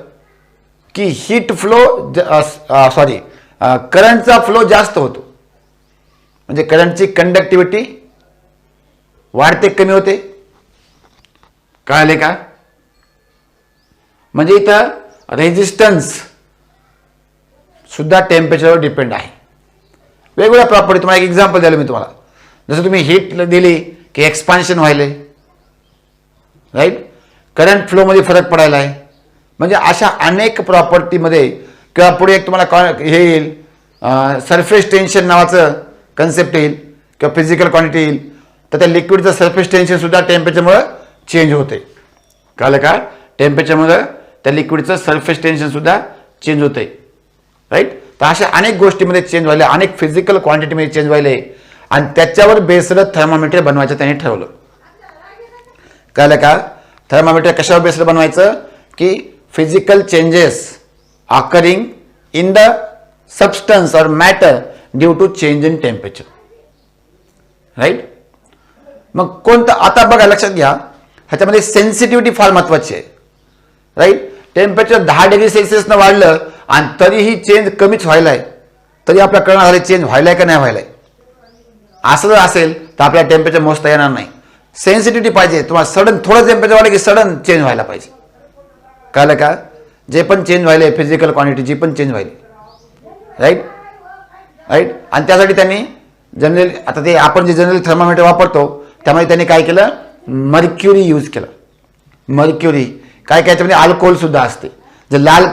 की हीट फ्लो करंटचा फ्लो जास्त होतो, म्हणजे करंटची कंडक्टिव्हिटी वाढते, कमी होते. कळले का? म्हणजे इथं रेजिस्टन्स सुद्धा टेम्परेचरवर डिपेंड आहे. वेगवेगळ्या प्रॉपर्टी, तुम्हाला एक एक्झाम्पल द्यायला मी तुम्हाला. जसं तुम्ही हीट दिली की एक्सपान्शन व्हायले, राईट, करंट फ्लोमध्ये फरक पडायला आहे. म्हणजे अशा अनेक प्रॉपर्टीमध्ये किंवा पुढे एक तुम्हाला हे येईल, सरफेस टेन्शन नावाचं कन्सेप्ट येईल किंवा फिजिकल क्वांटिटी येईल. तर त्या लिक्विडचं सरफेस टेन्शन सुद्धा टेम्परेचरमुळे चेंज होते. कळलं का? टेम्परेचरमुळे त्या लिक्विडचं सरफेस टेन्शन सुद्धा चेंज होते. राईट, तर अशा अनेक गोष्टीमध्ये चेंज व्हायला, अनेक फिजिकल क्वांटिटीमध्ये चेंज व्हायले, आणि त्याच्यावर बेस्ड थर्मामीटर बनवायचं त्यांनी ठरवलं. कळलं का? थर्मामीटर कशावर बेस्ड बनवायचं की physical changes occurring in the substance or matter due to change in temperature. Right, मग कोणतं, आता बघा लक्षात घ्या, ह्याच्यामध्ये सेन्सिटिव्हिटी फार महत्वाची आहे. राईट, टेम्परेचर 10 डिग्री सेल्सिअसनं वाढलं आणि तरीही चेंज कमीच व्हायलाय, तरी आपल्याला कळणार झालं चेंज व्हायलाय का नाही व्हायलाय. असं जर असेल तर आपल्याला टेम्परेचर मोजता येणार नाही. सेन्सिटिव्हिटी पाहिजे तुम्हाला, सडन थोडं टेम्परेचर वाढलं की सडन चेंज व्हायला पाहिजे. कळलं का? जे पण चेंज व्हायले, फिजिकल क्वांटिटी जी पण चेंज व्हायली. राईट, आणि त्यासाठी त्यांनी जनरली, आता ते आपण जे जनरली थर्मामीटर वापरतो त्यामध्ये त्यांनी काय केलं, मर्क्युरी यूज केलं. मर्क्युरी काय काय त्यामध्ये अल्कोहोल सुद्धा असते. जे लाल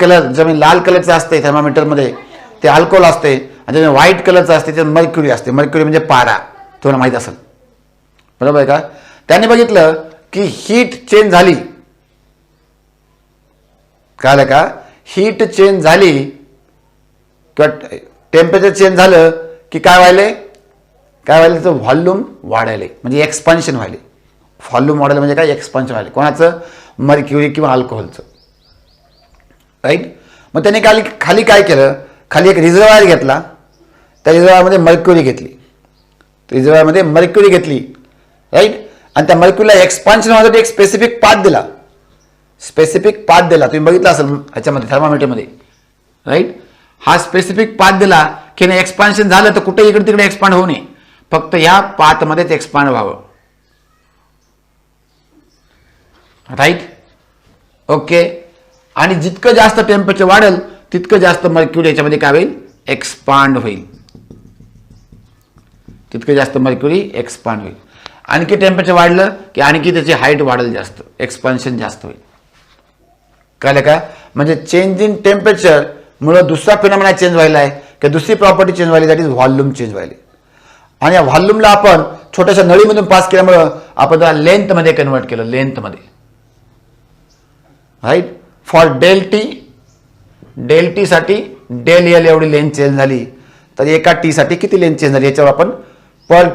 कलरचं असते थर्मामीटरमध्ये ते अल्कोहोल असते, आणि जे व्हाईट कलरचं असते ते मर्क्युरी असते. मर्क्युरी म्हणजे पारा, तुम्हाला माहित असेल. बरोबर आहे का? त्यांनी बघितलं की हीट चेंज झाली. कळलं का? हीट चेंज झाली किंवा टेम्परेचर चेंज झालं की काय व्हायले, तर व्हॉल्यूम वाढायले, म्हणजे एक्सपान्शन व्हायले. व्हॉल्यूम वाढायला म्हणजे काय, एक्सपान्शन व्हायले. कोणाचं, मर्क्युरी किंवा अल्कोहोलचं. राईट. मग त्याने खाली काय केलं, खाली एक रिझर्वायर घेतला, त्या रिझर्वायरमध्ये मर्क्युरी घेतली, राईट. आणि त्या मर्क्युरीला एक्सपान्शन व्हायसाठी एक स्पेसिफिक पाथ दिला, तुम्ही बघितलं असेल ह्याच्यामध्ये थर्मामीटरमध्ये, राईट. हा स्पेसिफिक पाथ दिला की नाही एक्सपान्शन झालं तर कुठे इकडे तिकडे एक्सपांड होऊ नये, फक्त या पाथमध्येच एक्सपांड व्हावं. राईट. ओके. आणि जितकं जास्त टेम्परेचर वाढेल तितकं जास्त मर्क्युरी याच्यामध्ये काय होईल, एक्सपांड होईल. आणखी टेम्परेचर वाढलं की आणखी त्याची हाईट वाढेल, जास्त एक्सपान्शन जास्त होईल. कळलं का. म्हणजे चेंज इन टेम्परेचर मुळे दुसरा फिनॉमिना चेंज व्हायला आहे की दुसरी प्रॉपर्टी चेंज व्हायली, दॅट इज व्हॉल्यूम चेंज व्हायली. आणि या व्हॉल्यूमला आपण छोट्याशा नळीमधून पास केल्यामुळं आपण त्याला लेंथमध्ये कन्वर्ट केलं, लेंथमध्ये. राईट. फॉर डेल टी साठी डेल एल एवढी लेंथ चेंज झाली, तर एका टी साठी किती लेंथ चेंज झाली याच्यावर आपण पर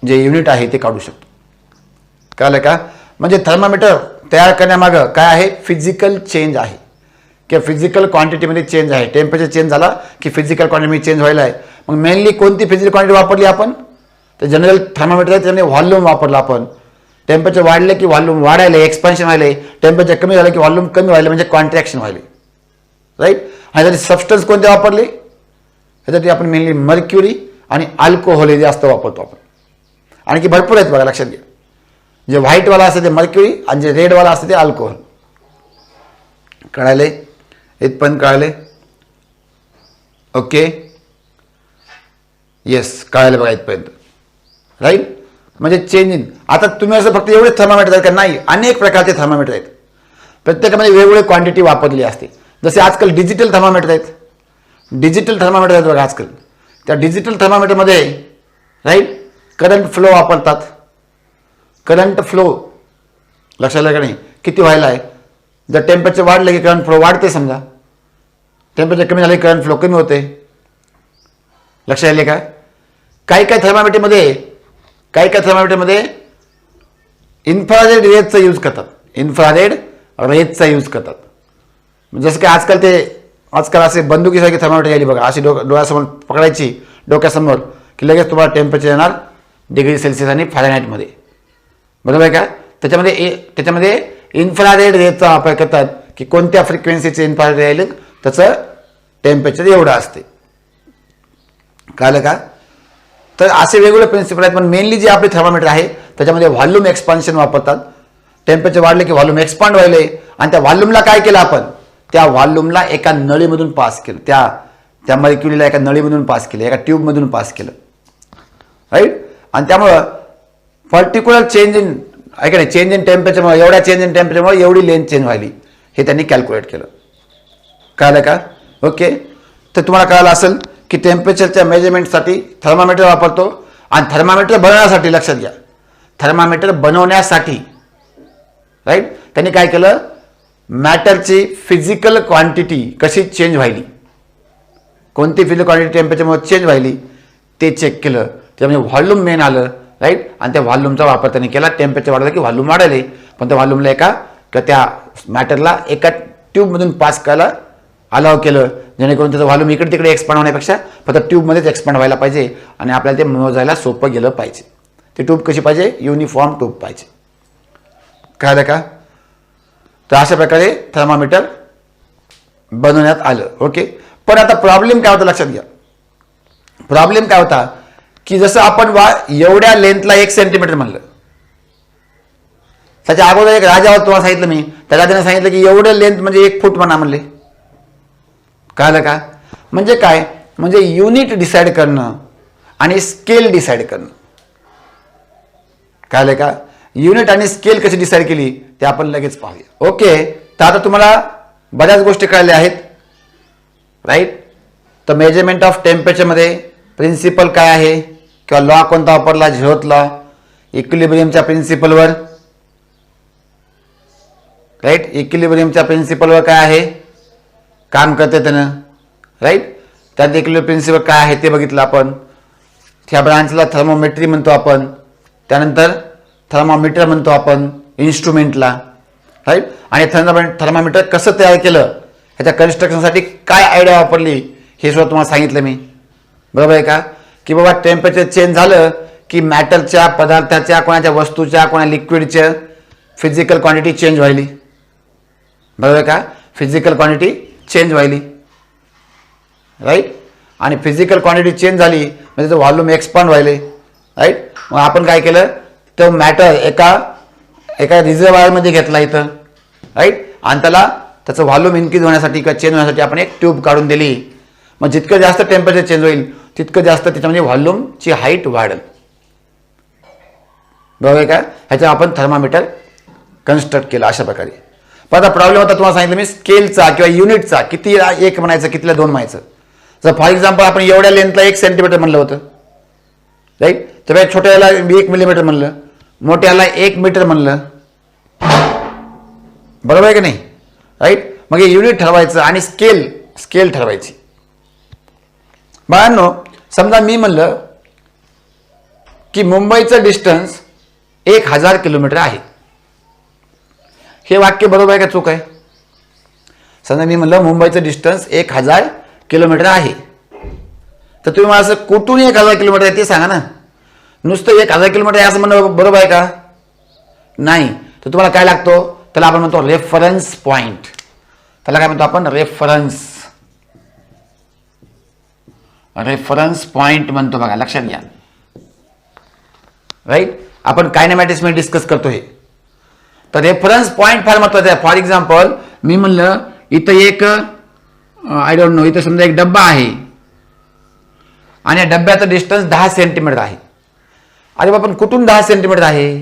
जे युनिट आहे ते काढू शकतो. कळलं का. म्हणजे थर्मामीटर तयार करण्यामागं काय आहे, फिजिकल चेंज आहे किंवा फिजिकल क्वांटिटीमध्ये चेंज आहे. टेम्परेचर चेंज झाला की फिजिकल क्वांटिटीमध्ये चेंज व्हायला आहे. मग मेनली कोणती फिजिकल क्वांटिटी वापरली आपण, तर जनरल थर्मामीटर आहे त्याने व्हॉल्यूम वापरला आपण. टेम्परेचर वाढले की व्हॉल्यूम वाढायला, एक्सपान्शन व्हायले. टेम्परेचर कमी झालं की व्हॉल्यूम कमी व्हायला, म्हणजे कॉन्ट्रॅक्शन व्हायले. राईट. आणि त्याचे सबस्टन्स कोणते वापरले, ह्यासाठी आपण मेनली मर्क्युरी आणि अल्कोहोल हे जास्त वापरतो आपण. आणखी भरपूर आहेत बघा, लक्षात घ्या. जे व्हाईटवाला असते ते मर्क्युरी आणि जे रेडवाला असते ते अल्कोहोल. कळाले, इथपर्यंत कळाले. ओके. येस, कळाले बघा इथपर्यंत. राईट. म्हणजे चेंज इन. आता तुम्ही असं फक्त एवढेच थर्मामीटर आहेत का, नाही, अनेक प्रकारचे थर्मामीटर आहेत. प्रत्येकामध्ये वेगवेगळी क्वांटिटी वापरली असते. जसे आजकाल डिजिटल थर्मामीटर आहेत बघा आजकाल. त्या डिजिटल थर्मामीटरमध्ये राईट करंट फ्लो वापरतात. करंट फ्लो लक्षात आलं का नाही, किती व्हायला आहे. जर टेम्परेचर वाढलं की करंट फ्लो वाढते, समजा टेम्परेचर कमी झाले करंट फ्लो कमी होते. लक्षात आले का. काही थर्मामीटरमध्ये इन्फ्रारेड रेजचा यूज करतात. जसं की आजकाल असे बंदुकीसारखी थर्मामीटर यायली बघा, अशी डोळ्यासमोर पकडायची, डोक्यासमोर, की लगेच तुम्हाला टेम्परेचर येणार डिग्री सेल्सिअस आणि फॅरेनहाइटमध्ये. बरोबर आहे का. त्याच्यामध्ये इन्फ्रारेड रेजचा वापर करतात की कोणत्या फ्रिक्वेन्सीचे इन्फ्रारेड राहिले त्याचं टेम्परेचर एवढं असते. कळलं का. तर असे वेगवेगळे प्रिन्सिपल आहेत. पण मेनली जे आपले थर्मामीटर आहे त्याच्यामध्ये व्हॉल्यूम एक्सपान्शन वापरतात. टेम्परेचर वाढले की व्हॉल्यूम एक्सपांड व्हायले, आणि त्या व्हॉल्यूमला काय केलं आपण, त्या व्हॉल्यूमला एका नळीमधून पास केलं, त्या मर्क्युरीला एका नळीमधून पास केलं, एका ट्यूबमधून पास केलं. राईट. आणि त्यामुळं पर्टिक्युलर चेंज इन टेम्परेचरमुळे, एवढ्या चेंज इन टेम्परेचरमुळे एवढी लेंथ चेंज व्हायली, हे त्यांनी कॅल्क्युलेट केलं. कळलं का. ओके. तर तुम्हाला कळालं असेल की टेम्परेचरच्या मेजरमेंटसाठी थर्मामीटर वापरतो. आणि थर्मामीटर बनवण्यासाठी, लक्षात घ्या, थर्मामीटर बनवण्यासाठी राईट त्यांनी काय केलं, मॅटरची फिजिकल क्वांटिटी कशी चेंज व्हायली, कोणती फिजिकल क्वांटिटी टेम्परेचरमुळे चेंज व्हायली ते चेक केलं. त्यामुळे व्हॉल्यूम मेन आलं. राईट. आणि त्या व्हॉल्यूमचा वापर त्यांनी केला. टेम्परेचर वाढलं की व्हॉल्यूम वाढले, पण त्या व्हॉल्यूमला त्या मॅटरला एका ट्यूबमधून पास करायला अलाव केलं, जेणेकरून त्याचं व्हॉल्यूम इकडे तिकडे एक्सपांड होण्यापेक्षा फक्त ट्यूबमध्येच एक्सपांड व्हायला पाहिजे आणि आपल्याला ते मोजायला सोपं गेलं पाहिजे. ती ट्यूब कशी पाहिजे, युनिफॉर्म ट्यूब पाहिजे. कळलं का. तर अशा प्रकारे थर्मामीटर बनवण्यात आलं. ओके. पण आता प्रॉब्लेम काय होता, लक्षात घ्या. प्रॉब्लेम काय होता की जसं आपण एवढ्या लेंथला 1 सेंटीमीटर म्हणलं, त्याच्या अगोदर एक राजावर तुम्हाला सांगितलं मी, त्या राजाने सांगितलं की एवढं लेंथ म्हणजे 1 फूट म्हणा म्हणले. कळलं का. म्हणजे काय, म्हणजे युनिट डिसाईड करणं आणि स्केल डिसाईड करणं. कळलं का. युनिट आणि स्केल कशी डिसाईड केली ते आपण लगेच पाहूया. ओके. तर आता तुम्हाला बऱ्याच गोष्टी कळल्या आहेत. राईट. तर मेजरमेंट ऑफ टेम्परेचरमध्ये प्रिन्सिपल काय आहे किंवा लॉ कोणता वापरला, झिरोथ लॉ, इक्विलिब्रियमच्या प्रिन्सिपलवर. राईट. इक्विलिब्रियमच्या प्रिन्सिपलवर काय आहे, काम करते त्यानं. राईट. त्यात एक प्रिन्सिपल काय आहे ते बघितलं आपण. त्या ब्रांचला थर्मोमेट्री म्हणतो आपण, त्यानंतर थर्मामीटर म्हणतो आपण इन्स्ट्रुमेंटला, राईट. आणि थर्मामीटर कसं तयार केलं, ह्याच्या कन्स्ट्रक्शनसाठी काय आयडिया वापरली हे सुद्धा तुम्हाला सांगितलं मी. बरोबर आहे का, की बाबा टेम्परेचर चेंज झालं की मॅटरच्या, पदार्थाच्या, कोणाच्या वस्तूच्या, कोणा लिक्विडच्या फिजिकल क्वांटिटी चेंज व्हायली. बरोबर आहे का, फिजिकल क्वांटिटी चेंज व्हायली, राईट. आणि फिजिकल क्वांटिटी चेंज झाली म्हणजे तो व्हॉल्यूम एक्सपांड व्हायले, राईट. मग आपण काय केलं, तो मॅटर एका रिझर्वायरमध्ये घेतला इथं, राईट. आणि त्याचं व्हॉल्यूम इन्क्रीज होण्यासाठी किंवा चेंज होण्यासाठी आपण एक ट्यूब काढून दिली. मग जितकं जास्त टेम्परेचर चेंज होईल तितकं जास्त त्याच्यामध्ये व्हॉल्यूमची हाईट वाढेल. बरोबर आहे का, ह्याच्यावर आपण थर्मामीटर कन्स्ट्रक्ट केलं अशा प्रकारे. पण आता प्रॉब्लेम होता तुम्हाला सांगितलं मी स्केलचा किंवा युनिटचा, किती एक म्हणायचं कितीला दोन म्हणायचं. जर फॉर एक्झाम्पल आपण एवढ्या लेंथला 1 सेंटीमीटर म्हणलं होतं, राईट, तर छोट्याला 1 मिलीमीटर म्हणलं, मोठ्याला 1 मीटर म्हणलं. बरोबर आहे की नाही, राईट. मग हे युनिट ठरवायचं आणि स्केल ठरवायची. बाळांनो, समजा मी म्हणलं की मुंबईचं डिस्टन्स 1000 किलोमीटर आहे. हे वाक्य बरोबर आहे का चूक आहे? समजा मी म्हणलं मुंबईचं डिस्टन्स 1000 किलोमीटर आहे, तर तुम्ही मला असं कुठून 1000 किलोमीटर आहे ते सांगा ना. नुसतं 1000 किलोमीटर आहे असं म्हणणं बरोबर आहे का? नाही. तर तुम्हाला काय लागतो, त्याला आपण म्हणतो रेफरन्स पॉइंट. त्याला काय म्हणतो आपण, रेफरन्स पॉइंट म्हणतो. बघा लक्षात घ्या, राईट. आपण कायनेमॅटिक्स मध्ये डिस्कस करतो हे. तर रेफरन्स पॉइंट फार महत्वाचा आहे. फॉर एक्झाम्पल मी म्हणलं इथं एक आय डोंट नो, इथं समजा एक डब्बा आहे आणि या डब्याचं डिस्टन्स 10 सेंटीमीटर आहे. अरे बाबा, कुठून 10 सेंटीमीटर आहे,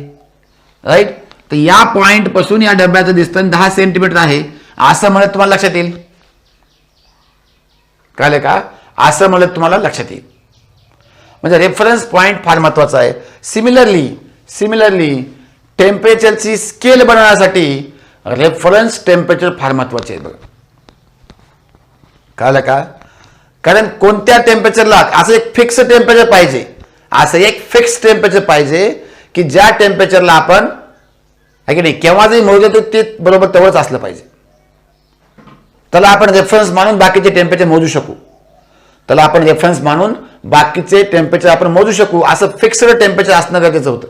राईट. तर या पॉइंट पासून या डब्याचं डिस्टन्स 10 सेंटीमीटर आहे असं म्हणत तुम्हाला लक्षात येईल. कळलं का, असं म्हणत तुम्हाला लक्षात येईल. म्हणजे रेफरन्स पॉइंट फार महत्वाचा आहे. सिमिलरली टेम्परेचरची स्केल बनवण्यासाठी रेफरन्स टेम्परेचर फार महत्वाचे आहे. बघा कळलं का, कारण कोणत्या टेम्परेचरला असं एक फिक्स टेम्परेचर पाहिजे, की ज्या टेम्परेचरला आपण आहे की नाही केव्हा जरी मोजतो ते बरोबर तेवढंच असलं पाहिजे. त्याला आपण रेफरन्स मानून बाकीचे टेम्परेचर मोजू शकू. असं फिक्स्ड टेम्परेचर असणं गरजेचं होतं,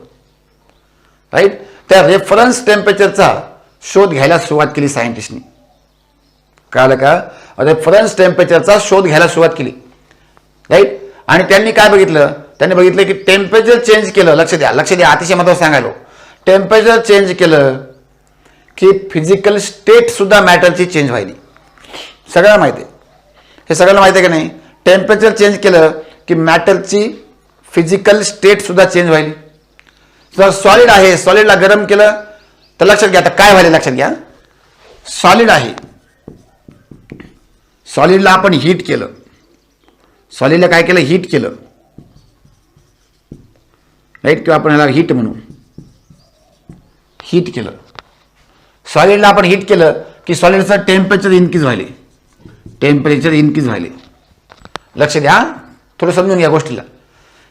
राईट. त्या रेफरन्स टेम्परेचरचा शोध घ्यायला सुरुवात केली सायंटिस्टनी. कळलं का, रेफरन्स टेम्परेचरचा शोध घ्यायला सुरुवात केली, राईट. आणि त्यांनी काय बघितलं, त्यांनी बघितलं की टेम्परेचर चेंज केलं. लक्ष द्या, अतिशय महत्त्वाचं सांगायलो. टेम्परेचर चेंज केलं की फिजिकल स्टेट सुद्धा मॅटरची चेंज व्हायली. सगळ्यांना माहिती आहे, हे सगळ्यांना माहिती आहे का नाही. टेम्परेचर चेंज केलं की मॅटरची फिजिकल स्टेट सुद्धा चेंज व्हायली. जर सॉलिड आहे, सॉलिडला गरम केलं तर लक्षात घ्या, आता काय व्हायला लक्षात घ्या. सॉलिड आहे, सॉलिडला आपण हीट केलं, सॉलिडला काय केलं, हीट केलं, राईट. किंवा आपण याला हीट म्हणू, हीट केलं. सॉलिडला आपण हीट केलं की सॉलिडचं टेम्परेचर इन्क्रीज व्हायले. लक्ष द्या, थोडं समजून घ्या गोष्टीला.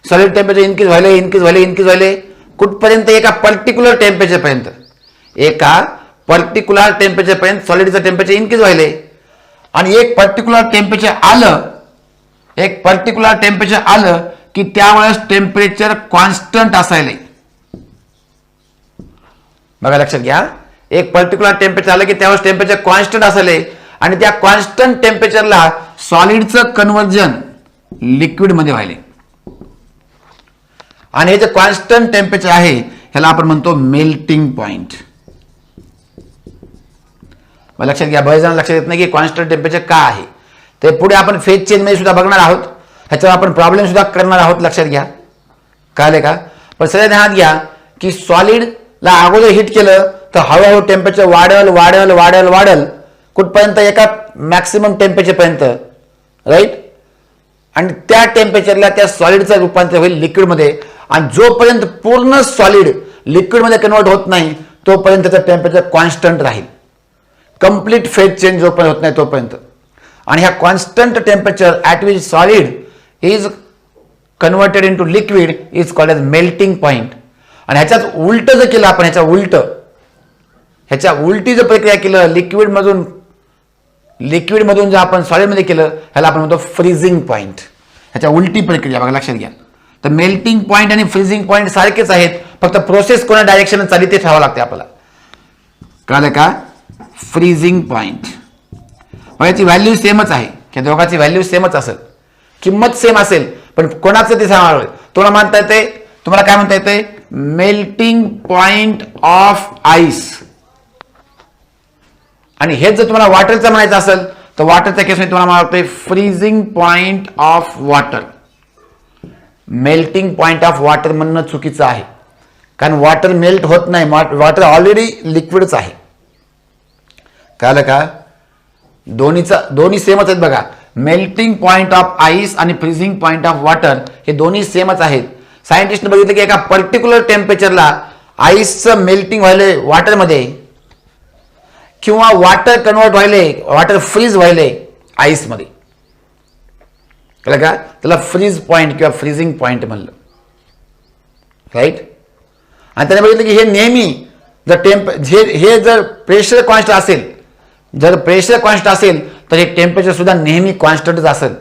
सॉलिड टेम्परेचर इन्क्रीज व्हायले कुठपर्यंत, एका पर्टिक्युलर टेम्परेचरपर्यंत सॉलिडचं टेम्परेचर इन्क्रीज व्हायले. आणि एक पर्टिक्युलर टेम्परेचर आलं की त्यावेळेस टेम्परेचर कॉन्स्टंट असायले. बघा लक्षात घ्या, एक पर्टिक्युलर टेम्परेचर आलं की त्यावेळेस टेम्परेचर कॉन्स्टंट असायले. आणि त्या कॉन्स्टंट टेम्परेचरला सॉलिडचं कन्व्हर्जन लिक्विड मध्ये व्हायले. आणि हे जे कॉन्स्टंट टेम्परेचर आहे ह्याला आपण म्हणतो मेल्टिंग पॉइंट. लक्षात घ्या, बरेच जण लक्षात येत नाही की कॉन्स्टंट टेम्परेचर का आहे. ते पुढे आपण फेज चेंज मध्ये सुद्धा बघणार आहोत, ह्याच्यावर आपण प्रॉब्लेम सुद्धा करणार आहोत. लक्षात घ्या, कळले का. पण सगळ्या ध्यानात घ्या की सॉलिडला अगोदर हीट केलं तर हळूहळू टेम्परेचर वाढल कुठपर्यंत, एका मॅक्सिमम टेम्परेचर पर्यंत, राईट. आणि त्या टेम्परेचरला त्या सॉलिडचं रूपांतर होईल लिक्विडमध्ये. आणि जोपर्यंत पूर्ण सॉलिड लिक्विडमध्ये कन्वर्ट होत नाही तोपर्यंत त्याचं टेम्परेचर कॉन्स्टंट राहील. कंप्लीट फेज चेंज जोपर्यंत होत नाही तोपर्यंत. आणि ह्या constant temperature at which solid is converted into liquid is called as melting point. आणि ह्याच्यात उलट जर केलं आपण, ह्याच्या उलटी जर प्रक्रिया केलं, लिक्विडमधून जर आपण सॉलिडमध्ये केलं, ह्याला आपण म्हणतो फ्रीजिंग पॉइंट. ह्याच्या उलटी प्रक्रिया बघा, लक्षात घ्या. तर मेल्टिंग पॉइंट आणि फ्रीजिंग पॉइंट सारखेच आहेत, फक्त प्रोसेस कोणत्या डायरेक्शन चालली ते ठेवावं लागते आपल्याला. कळलं का? फ्रीजिंग पॉइंट याची व्हॅल्यू सेमच आहे, की दोघांची व्हॅल्यू सेमच असेल, किंमत सेम असेल, पण कोणाचं ते सांगा. तुम्हाला म्हणता येते, तुम्हाला काय म्हणता येते? Melting point of ice. आणि हेच जर तुम्हाला वॉटरचं म्हणायचं असेल तर वॉटरच्या केसमध्ये तुम्हाला म्हणता freezing point of water. Melting point of water म्हणणं चुकीचं आहे, कारण वॉटर मेल्ट होत नाही, वॉटर ऑलरेडी लिक्विडच आहे. कळलं का? दोन्ही सेमच आहेत बघा. मेल्टिंग पॉइंट ऑफ आईस आणि फ्रीजिंग पॉइंट ऑफ वॉटर हे दोन्ही सेमच आहेत. सायंटिस्टने बघितलं की एका पर्टिक्युलर टेम्परेचरला आईसचं मेल्टिंग व्हायलंय वॉटरमध्ये, किंवा वॉटर कन्वर्ट व्हायले, वॉटर फ्रीज व्हायले आईसमध्ये. कळलं का? त्याला फ्रीज पॉइंट किंवा फ्रीजिंग पॉइंट म्हणलं. राईट? आणि त्याने बघितलं की हे नेहमी जर हे जर प्रेशर कॉन्स्टंट असेल, तर हे टेम्परेचर सुद्धा नेहमी कॉन्स्टंटच असेल.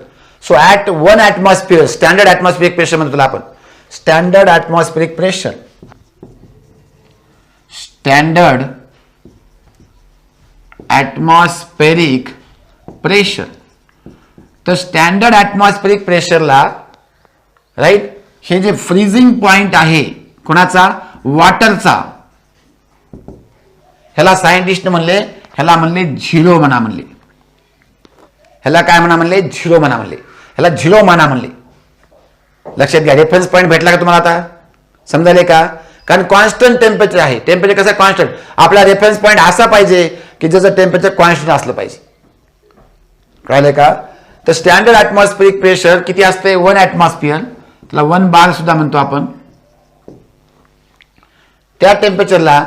So at 1 atmosphere, standard atmospheric pressure म्हणतो त्याला आपण. Standard atmospheric pressure, standard atmospheric pressure. तर स्टँडर्ड ॲटमॉस्फेरिक प्रेशरला, राईट, हे जे फ्रीजिंग पॉइंट आहे कोणाचा? वॉटरचा, ह्याला सायंटिस्ट म्हणले, ह्याला म्हणले झिरो म्हणा म्हणले. ह्याला काय म्हणा म्हणले? झिरो म्हणा म्हणले. ह्याला झिरो म्हणा म्हणले. लक्षात घ्या. रेफरन्स पॉइंट भेटला का तुम्हाला? आता समजायले का? कारण कॉन्स्टंट टेम्परेचर आहे. टेम्परेचर कसं कॉन्स्टंट? आपला रेफरन्स पॉइंट असा पाहिजे की ज्याचं टेम्परेचर कॉन्स्टंट असलं पाहिजे. कळलं का? तर स्टँडर्ड ॲटमॉस्फेरिक प्रेशर किती असते? 1 ॲटमॉस्फिअर, त्याला 1 बार सुद्धा म्हणतो आपण. त्या टेम्परेचरला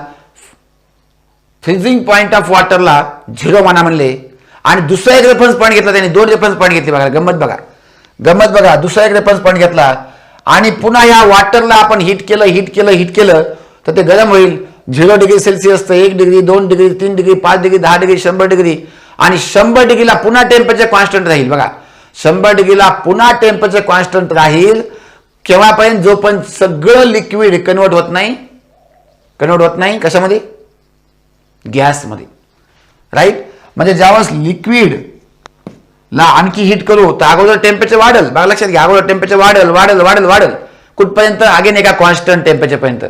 फ्रीजिंग पॉइंट ऑफ वॉटरला झिरो म्हणा म्हणले. आणि दुसरा एक रेफरन्स पॉइंट घेतला त्यांनी, 2 रेफरन्स पॉइंट घेतले. बघा गंमत बघा. दुसरा एक रेफरन्स पॉइंट घेतला आणि पुन्हा या वॉटरला आपण हीट केलं तर ते गरम होईल. 0 degree Celsius, 1 degree, 2 degree, 3 degree, 5 degree, 10 degree, 100 degree. आणि 100 डिग्रीला पुन्हा टेम्परेचर कॉन्स्टंट राहील. बघा, 100 डिग्रीला पुन्हा टेम्परेचर कॉन्स्टंट राहील. केव्हापर्यंत? जोपर्यंत सगळं लिक्विड कन्वर्ट होत नाही. कशामध्ये? गॅसमध्ये. राईट? म्हणजे ज्यावेळेस लिक्विडला आणखी हीट करू तर अगोदर टेम्परेचर वाढेल. बघा लक्षात घ्या, अगोदर टेम्परेचर वाढेल कुठपर्यंत? अगेन एका कॉन्स्टंट टेम्परेचरपर्यंत.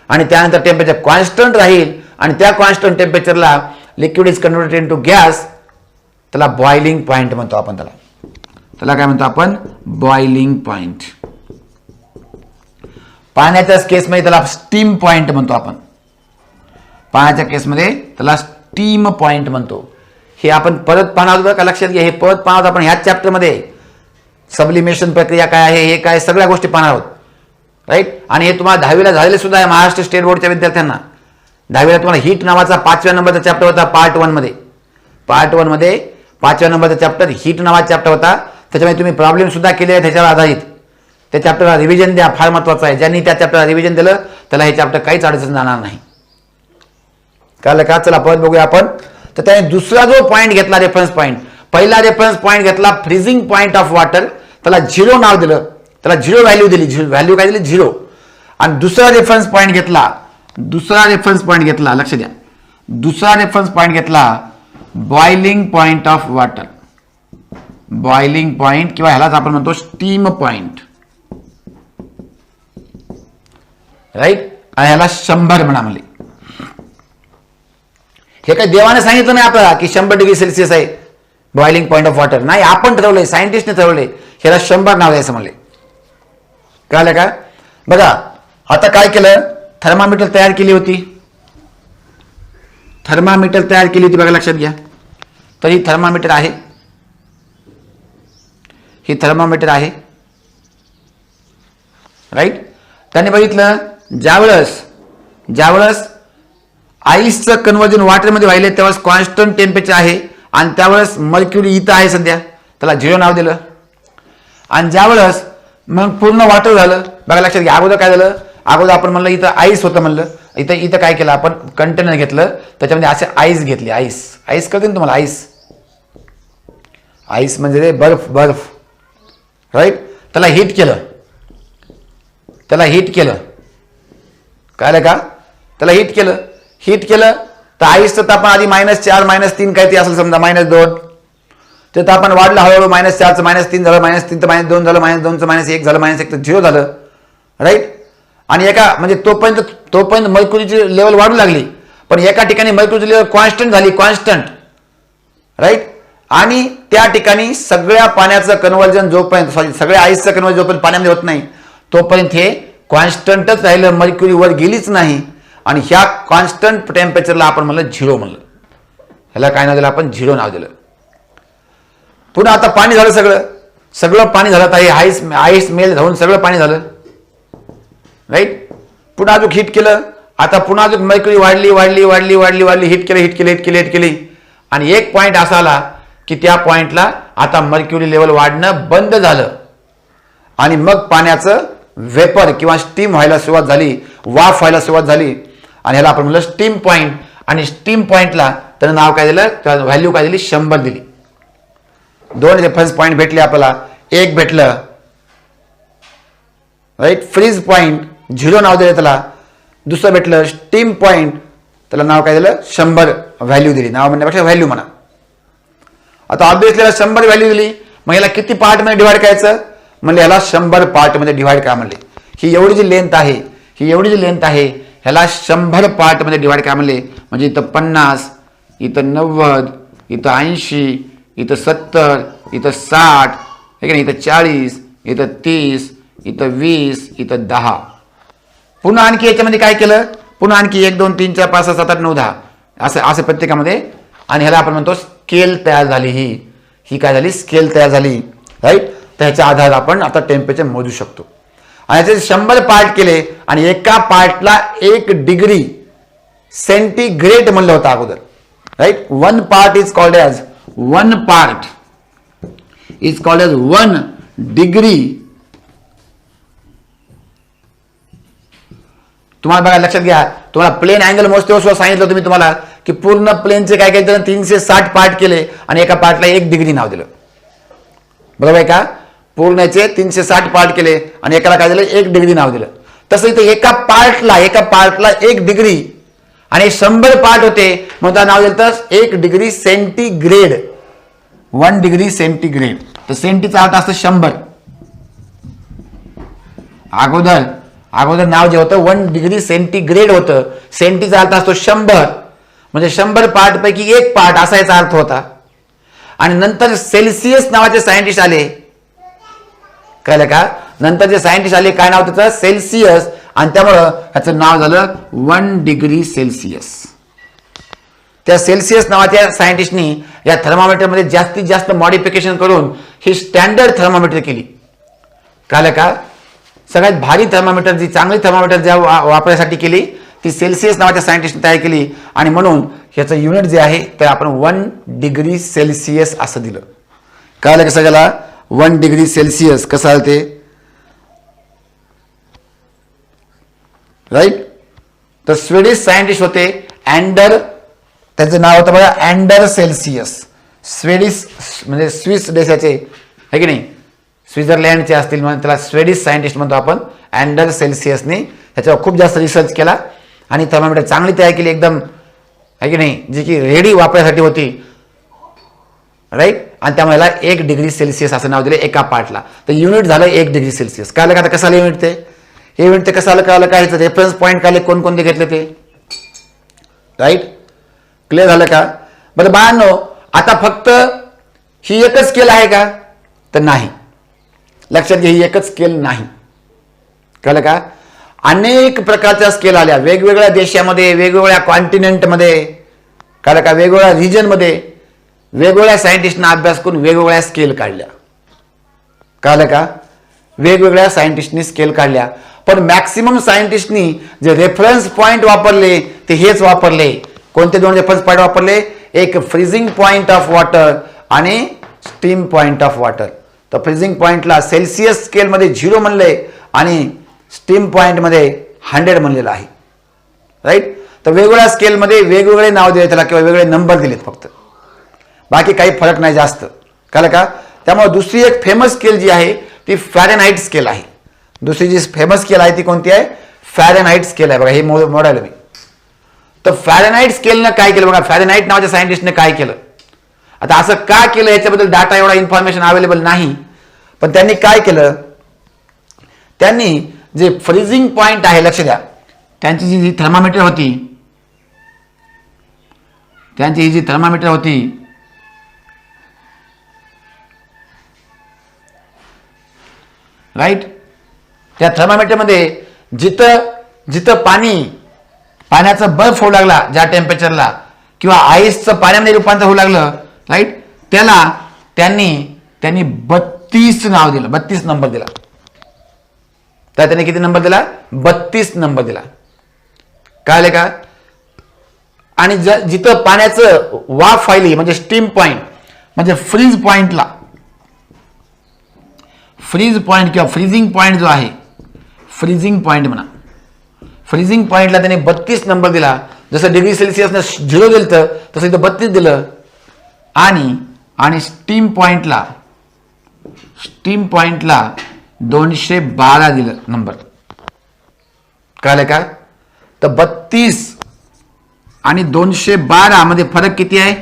आणि त्यानंतर टेम्परेचर कॉन्स्टंट राहील आणि त्या कॉन्स्टंट टेम्परेचरला liquid is converted into gas. त्याला बॉइलिंग पॉइंट म्हणतो आपण. त्याला काय म्हणतो आपण? Boiling point. पाण्याच्या केसमध्ये त्याला स्टीम पॉइंट म्हणतो आपण. पाण्याच्या केसमध्ये त्याला स्टीम पॉइंट म्हणतो. हे आपण परत पाहणार आहोत का? लक्षात घ्या, हे परत पाहणार आहोत आपण ह्याच चॅप्टरमध्ये. सबलिमेशन प्रक्रिया काय आहे, हे काय, सगळ्या गोष्टी पाहणार आहोत. राईट? आणि हे तुम्हाला 10वीला झालेले सुद्धा आहे महाराष्ट्र स्टेट बोर्डच्या विद्यार्थ्यांना. 10वीला तुम्हाला हीट नावाचा 5व्या नंबरचा चॅप्टर होता. पार्ट 1 मध्ये 5व्या नंबरचा चॅप्टर हीट नावाचा चॅप्टर होता. त्याच्यामध्ये तुम्ही प्रॉब्लेम सुद्धा केले आहेत त्याच्यावर आधारित. त्या चॅप्टरला रिव्हिजन द्या, फार महत्वाचं आहे. ज्यांनी त्या चॅप्टरला रिव्हिजन दिलं त्याला हे चॅप्टर काहीच अडचण जाणार नाही. कळलं का? चला परत बघूया आपण. तर त्याने दुसरा जो पॉईंट घेतला, रेफरन्स पॉईंट, पहिला रेफरन्स पॉईंट घेतला फ्रीजिंग पॉईंट ऑफ वॉटर, त्याला 0 नाव दिलं, त्याला 0 व्हॅल्यू दिली. व्हॅल्यू काय दिली? 0. आणि दुसरा रेफरन्स पॉईंट घेतला, लक्ष द्या, दुसरा रेफरन्स पॉईंट घेतला boiling point of water. Boiling point किंवा ह्यालाच आपण म्हणतो स्टीम पॉईंट. राईट? आणि ह्याला 100 म्हणले. हे काही देवाने सांगितलं नाही आपल्याला की 100 डिग्री सेल्सिअस आहे बॉइलिंग पॉईंट ऑफ वॉटर. नाही, आपण ठरवलंय, सायंटिस्टने ठरवलंय. ह्याला 100 नाव द्यायचं म्हणले. कळलं का? बघा आता काय केलं, थर्मामीटर तयार केली होती. बघा लक्षात घ्या. तर ही थर्मामीटर आहे. राईट? त्याने बघितलं ज्यावेळेस आईसचं कन्वर्जन वॉटरमध्ये व्हायले त्यावेळेस कॉन्स्टंट टेम्परेचर आहे आणि त्यावेळेस मर्क्युरी इथं आहे सध्या, त्याला 0 नाव दिलं. आणि ज्यावेळेस मग पूर्ण वॉटर झालं, बघा लक्षात घ्या, अगोदर काय झालं, अगोदर आपण म्हणलं इथं आईस होतं म्हणलं, इथं काय केलं आपण, कंटेनर घेतलं, त्याच्यामध्ये असे आईस घेतली. आईस कळते ना तुम्हाला, आईस म्हणजे रे बर्फ राईट. त्याला हीट केलं, कळलं का, त्याला हीट केलं तर आईसचं तापमान आधी -4 -3 काय ते असेल समजा, -2, ते तापमान वाढलं हळूहळू, -4चं -3 झालं, -3चं -2 झालं, -2चं -1 झालं, -1 तर 0 झालं राईट. आणि एका म्हणजे तोपर्यंत मर्क्युरीची लेवल वाढू लागली, पण एका ठिकाणी मर्क्युरीची लेवल कॉन्स्टंट झाली, राईट. आणि त्या ठिकाणी सगळ्या पाण्याचं कन्व्हर्जन जोपर्यंत सगळ्या आईसचं कन्व्हर्जन जोपर्यंत पाण्यामध्ये होत नाही तोपर्यंत हे कॉन्स्टंटच राहिलं, मर्क्युरी वर गेलीच नाही. आणि ह्या कॉन्स्टंट टेम्परेचरला आपण म्हणलं 0 म्हणलं, ह्याला काय नाव दिलं आपण, 0 नाव दिलं. पुन्हा आता पाणी झालं, सगळं पाणी झालं, आता आईस मेल्ट होऊन सगळं पाणी झालं राईट. पुन्हा अजून हीट केलं, आता पुन्हा अजून मर्क्युरी वाढली, हीट केली. आणि एक पॉईंट असा आला की त्या पॉईंटला आता मर्क्युरी लेवल वाढणं बंद झालं आणि मग पाण्याचं वेपर किंवा स्टीम व्हायला सुरुवात झाली, वाफ व्हायला सुरुवात झाली. आणि ह्याला आपण म्हणलं स्टीम पॉईंट. आणि स्टीम पॉईंटला त्यानं नाव काय दिलं, व्हॅल्यू काय दिली, 100 दिली. 2 रेफरन्स पॉईंट भेटले आपल्याला, एक भेटलं राईट फ्रीज पॉईंट, 0 नाव दिलं त्याला. दुसरं भेटलं स्टीम पॉईंट, त्याला नाव काय दिलं, 100 व्हॅल्यू दिली. नाव म्हणण्यापेक्षा व्हॅल्यू म्हणा. आता ऑब्व्हियसली 100 व्हॅल्यू दिली, मग याला किती पार्टमध्ये डिवाइड करायचं म्हणजे याला 100 पार्टमध्ये डिवाइड करा म्हणले. ही एवढी जी लेंथ आहे ह्याला 100 पार्टमध्ये डिवाइड करा म्हणले. म्हणजे इथं 50, इथं 90, इथं 80, इथं 70, इथं 60, हे की नाही, इथं 40, इथं 30, इथं 20, इथं 10. पुन्हा आणखी याच्यामध्ये काय केलं, पुन्हा आणखी 1 2 3 4 5 6 7 8 9 10 असं प्रत्येकामध्ये. आणि ह्याला आपण म्हणतो स्केल तयार झाली, ही काय झाली, स्केल तयार झाली राईट. त्याच्या आधारावर आपण आता टेम्परेचर मोजू शकतो. आणि याचे 100 पार्ट केले आणि एका पार्टला 1 डिग्री सेंटीग्रेड म्हणलं होतं अगोदर right. 1 part is called as 1 degree. तुम्हाला बघा लक्षात घ्या, तुम्हाला प्लेन अँगल मोजते सुद्धा सांगितलं तुम्ही तुम्हाला की पूर्ण प्लेनचे काय काय 360 पार्ट केले आणि एका पार्टला 1 डिग्री नाव दिलं, बरोबर आहे का. पूर्णचे 360 पार्ट केले आणि एकाला काय दिलं, 1 डिग्री नाव दिलं. तसं इथे एका पार्टला 1 डिग्री आणि 100 पार्ट होते मग त्याला नाव दिलं 1 डिग्री सेंटीग्रेड, 1 डिग्री सेंटीग्रेड. तर सेंटीचा अर्थ असतो 100. अगोदर नाव जे होतं 1 डिग्री सेंटीग्रेड होतं, सेंटीचा अर्थ असतो 100, म्हणजे 100 पार्ट पैकी 1 पार्ट असा याचा अर्थ होता. आणि नंतर सेल्सियस नावाचे सायंटिस्ट आले, कळलं का, नंतर जे सायंटिस्ट आले काय नाव त्याचं, सेल्सियस. आणि त्यामुळं ह्याचं नाव झालं 1 डिग्री सेल्सियस. त्या सेल्सियस नावाच्या सायंटिस्टनी या थर्मामीटरमध्ये जास्तीत जास्त मॉडिफिकेशन करून ही स्टँडर्ड थर्मामीटर केली, कळलं का. सगळ्यात भारी थर्मामीटर, जी चांगली थर्मामीटर ज्या वापरासाठी केली ती सेल्सियस नावाच्या सायंटिस्टने तयार केली. आणि म्हणून ह्याचं युनिट जे आहे ते आपण 1 डिग्री सेल्सियस असं दिलं, कळलं का सगळ्याला. 1 डिग्री सेल्सियस कसं आलं ते राईट. तर स्वीडिश सायंटिस्ट होते अँडर, त्याचं नाव होतं बघा अँडर सेल्सियस. स्वीडिश म्हणजे स्विस देशाचे आहे की नाही, स्वित्झर्लंडचे असतील म्हणून त्याला स्वीडिश सायंटिस्ट म्हणतो आपण. अँडर सेल्सियसने त्याच्यावर खूप जास्त रिसर्च केला आणि थर्मामीटर चांगली तयार केली एकदम, आहे की नाही, जी की रेडी वापरासाठी होती राईट. आणि त्यामुळे याला 1 डिग्री सेल्सियस असं नाव दिलं एका पार्टला. तर युनिट झालं 1 डिग्री सेल्सियस. कळलं का आता कसं आलं युनिट ते, हे युनिट ते कसं आलं, कळलं काय, रेफरन्स पॉईंट काढले कोणकोणते घेतले ते राईट. क्लिअर झालं का. बरं बाळांनो, आता फक्त ही एकच स्केल आहे का, तर नाही. लक्षात घ्या, ही एकच स्केल नाही, कळलं का. अनेक प्रकारच्या स्केल आल्या वेगवेगळ्या देशामध्ये, वेगवेगळ्या कॉन्टिनेंटमध्ये, कळलं का, वेगवेगळ्या रिजनमध्ये वेगवेगळ्या सायंटिस्टना अभ्यास करून वेगवेगळ्या स्केल काढल्या, कळलं का. वेगवेगळ्या सायंटिस्टनी स्केल काढल्या, पण मॅक्सिमम सायंटिस्टनी जे रेफरन्स पॉईंट वापरले ते हेच वापरले. कोणते 2 रेफरन्स पॉईंट वापरले, एक फ्रीजिंग पॉइंट ऑफ वॉटर आणि स्टीम पॉइंट ऑफ वॉटर. तर फ्रीजिंग पॉइंटला सेल्सिअस स्केलमध्ये 0 म्हणलंय आणि स्टीम पॉइंटमध्ये 100 म्हणलेलं आहे. राईट. तर वेगवेगळ्या स्केलमध्ये वेगवेगळे नाव दिले त्याला किंवा वेगवेगळे नंबर दिलेत फक्त, बाकी काही फरक नाही जास्त. कळलं का? त्यामुळे दुसरी एक फेमस स्केल जी आहे ती फॅरेनहाइट स्केल आहे. दुसरी जी फेमस स्केल आहे ती कोणती आहे? फॅरेनहाइट स्केल आहे. बघा हे मॉडेल मी. तर फॅरेनहाइट स्केलनं काय केलं बघा, फॅरेनहाइट नावाच्या सायंटिस्टने काय केलं. आता असं का केलं याच्याबद्दल डाटा एवढा इन्फॉर्मेशन अवेलेबल नाही, पण त्यांनी काय केलं, त्यांनी जे फ्रीजिंग पॉइंट आहे, लक्ष द्या, त्यांची जी थर्मामीटर होती, त्यांची ही जी थर्मामीटर होती राईट, त्या थर्मामीटरमध्ये जिथं जिथं पाण्याचा बर्फ होऊ लागला, ज्या टेम्परेचरला, किंवा आईसचं पाण्यामध्ये रूपांतर होऊ लागलं, राईट, त्याला त्यांनी 32 नाव दिलं, 32 नंबर दिला. तर त्याने किती नंबर दिला? 32 नंबर दिला. कळले का? आणि जिथं पाण्याचं वाफ व्हायली म्हणजे स्टीम पॉइंट म्हणजे फ्रीज पॉइंटला, फ्रीज पॉइंट किंवा फ्रीजिंग पॉइंट जो आहे, फ्रीजिंग पॉइंट म्हणा, फ्रीजिंग पॉइंटला त्याने 32 नंबर दिला. जसं डिग्री सेल्सिअसनं 0 दिलं तसं इथं 32 दिलं. आणि स्टीम पॉइंटला 212 दिलं नंबर. कळलं का? तर 32 आणि 212 मध्ये फरक किती आहे?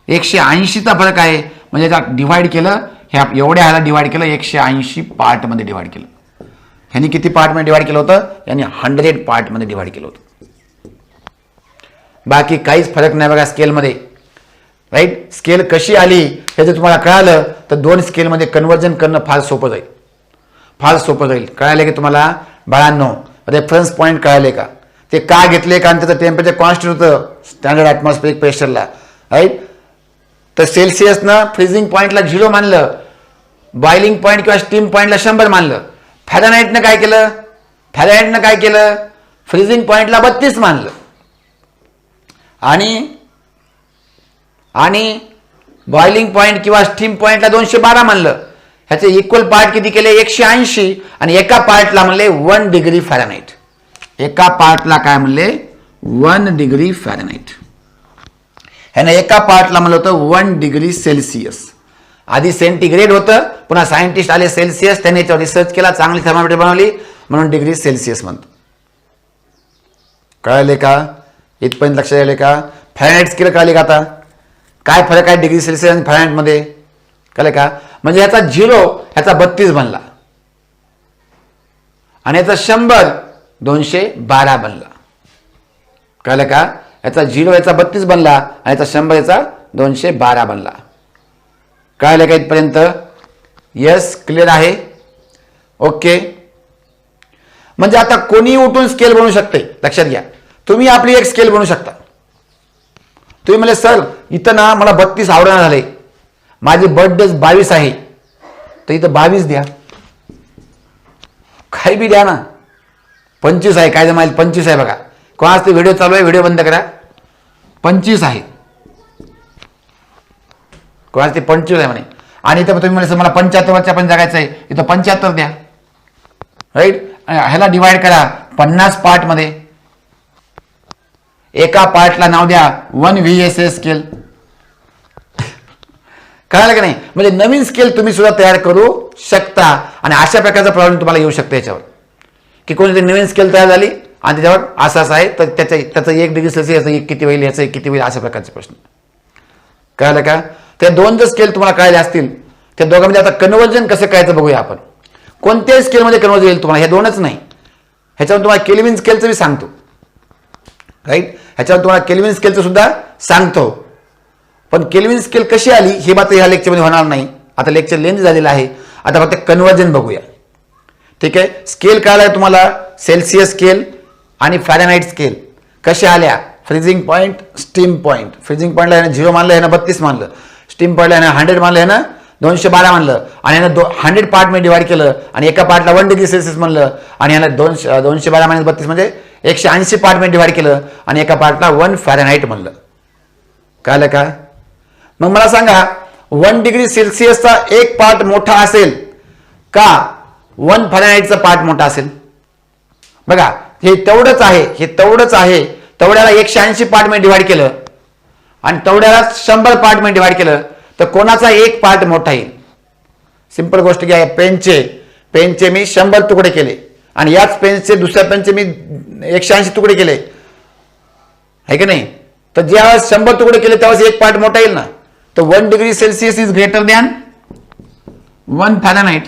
180चा फरक आहे. म्हणजे त्यात डिवाइड केलं, ह्या एवढ्या ह्याला डिवाइड केलं, 180 पार्टमध्ये डिवाइड केलं. ह्यांनी किती पार्टमध्ये डिवाइड केलं होतं? यांनी 100 पार्टमध्ये डिवाइड केलं होतं. बाकी काहीच फरक नाही बघा स्केलमध्ये. राईट. स्केल कशी आली हे जर तुम्हाला कळालं तर 2 स्केलमध्ये कन्व्हर्जन करणं फार सोपं जाईल, फार सोपं जाईल. कळाले की तुम्हाला बाळांनो? रेफरन्स पॉईंट कळाले का? ते का घेतले? कारण त्याचं टेम्परेचर कॉन्स्टंट होतं स्टँडर्ड ॲटमॉस्फिअरिक प्रेशरला. राईट. तर सेल्सिअसनं फ्रीजिंग पॉईंटला 0 मानलं, बॉइलिंग पॉईंट किंवा स्टीम पॉईंटला 100 मानलं. फॅरेनहाइटनं काय केलं? फॅरेनहाइटनं काय केलं? फ्रीजिंग पॉईंटला 32 मानलं आणि बॉइलिंग पॉईंट किंवा स्टीम पॉईंटला 212 मानलं. ह्याचे इक्वल पार्ट किती केले? 180. आणि एका पार्टला म्हणले 1 डिग्री फॅरेनहाइट. एका पार्टला काय म्हणले? 1 डिग्री फॅरेनहाइट. ह्यानं एका पार्टला म्हणलं होतं 1 डिग्री सेल्सिअस. आधी सेंटीग्रेड होतं, पुन्हा सायंटिस्ट आले सेल्सिअस, त्यांनी याच्यावर रिसर्च केला, चांगली थर्मामीटर बनवली, म्हणून डिग्री सेल्सिअस म्हणतो. कळले का? इथपर्यंत लक्षात आले का? फॅरेनहाइट स्केल कळले का आता? काय फरक आहे डिग्री सेल्सिअस आणि फॅरेनहाइटमध्ये? कळले का? म्हणजे ह्याचा 0 ह्याचा 32 बनला आणि याचा 100 212 बनला. कळलं का? याचा 0 याचा 32 बनला आणि याचा 100 याचा 212 बनला. कळलं का इथपर्यंत? यस, क्लिअर आहे? ओके. म्हणजे आता कोणी उठून स्केल बनवू शकते. लक्षात घ्या, तुम्ही आपली एक स्केल बनवू शकता. तुम्ही म्हणले सर इथं ना मला 32 आवडणार झाले, माझी बर्थडे 22 आहे, तर इथं 22 द्या, काही बी द्या ना. 25 आहे, काय जमायला 25 आहे बघा. कोणाच ते व्हिडिओ चालू आहे, व्हिडिओ बंद करा. 25 आहे, कोणाच ते 25 आहे म्हणे. आणि इथं तुम्ही म्हणे मला 75 पण जगायचं आहे, इथं 75 द्या. राईट. ह्याला डिवाइड करा 50 पार्टमध्ये. एका पार्टला नाव द्या 1 VSS स्केल. कळालं का नाही? म्हणजे नवीन स्केल तुम्ही सुद्धा तयार करू शकता. आणि अशा प्रकारचा प्रॉब्लेम तुम्हाला येऊ शकतो याच्यावर, की कोणती नवीन स्केल तयार झाली आणि त्याच्यावर असं आहे, तर त्याचं 1 डिग्री सेल्सिअस एक किती होईल, याचं किती होईल, अशा प्रकारचे प्रश्न. कळालं का? त्या 2 जर स्केल तुम्हाला कळले असतील, त्या दोघांमध्ये आता कन्व्हर्जन कसं करायचं बघूया आपण. कोणत्याही स्केलमध्ये कन्व्हर्जन येईल तुम्हाला, हे 2च नाही, ह्याच्यावर तुम्हाला केल्विन स्केलचं मी सांगतो. राईट. ह्याच्यावर तुम्हाला केल्विन स्केलचं सुद्धा सांगतो. पण केल्विन स्केल कशी आली हे मात्र ह्या लेक्चरमध्ये होणार नाही. आता लेक्चर लेंथ झालेलं आहे, आता फक्त कन्व्हर्जन बघूया. ठीक आहे. स्केल कळाला तुम्हाला, सेल्सिअस स्केल आणि फॅरेनहाइट स्केल कशा आल्या. Freezing point, steam point. Freezing पॉईंटला ह्यानं 0 मानलं, ह्यानं 32 मानलं. स्टीम पॉईंटला ह्यानं 100 मानलं, ह्यानं 212 मानलं. आणि ह्यानं 100 पार्टमध्ये डिवाइड केलं आणि एका पार्टला 1 डिग्री सेल्सिअस म्हणलं. आणि ह्यानं 212 - 32 म्हणजे 180 पार्टमध्ये डिवाइड केलं आणि एका पार्टला 1 फॅरेनहाइट म्हणलं. कळलं का? मग मला सांगा 1 डिग्री सेल्सिअसचा एक पार्ट मोठा असेल का 1 फॅरेनहाइटचा पार्ट मोठा असेल? बघा हे तेवढंच आहे, तेवढ्याला 180 पार्टमध्ये डिवाइड केलं आणि तेवढ्याला 100 पार्टमध्ये डिवाइड केलं तर कोणाचा एक पार्ट मोठा येईल? सिंपल गोष्ट घ्या, पेनचे मी 100 तुकडे केले आणि याच पेनचे दुसऱ्या पेनचे मी 180 तुकडे केले आहे की नाही, तर ज्यावेळेस 100 तुकडे केले त्यावेळेस एक पार्ट मोठा येईल ना. तर 1 degree Celsius is greater than 1 Fahrenheit.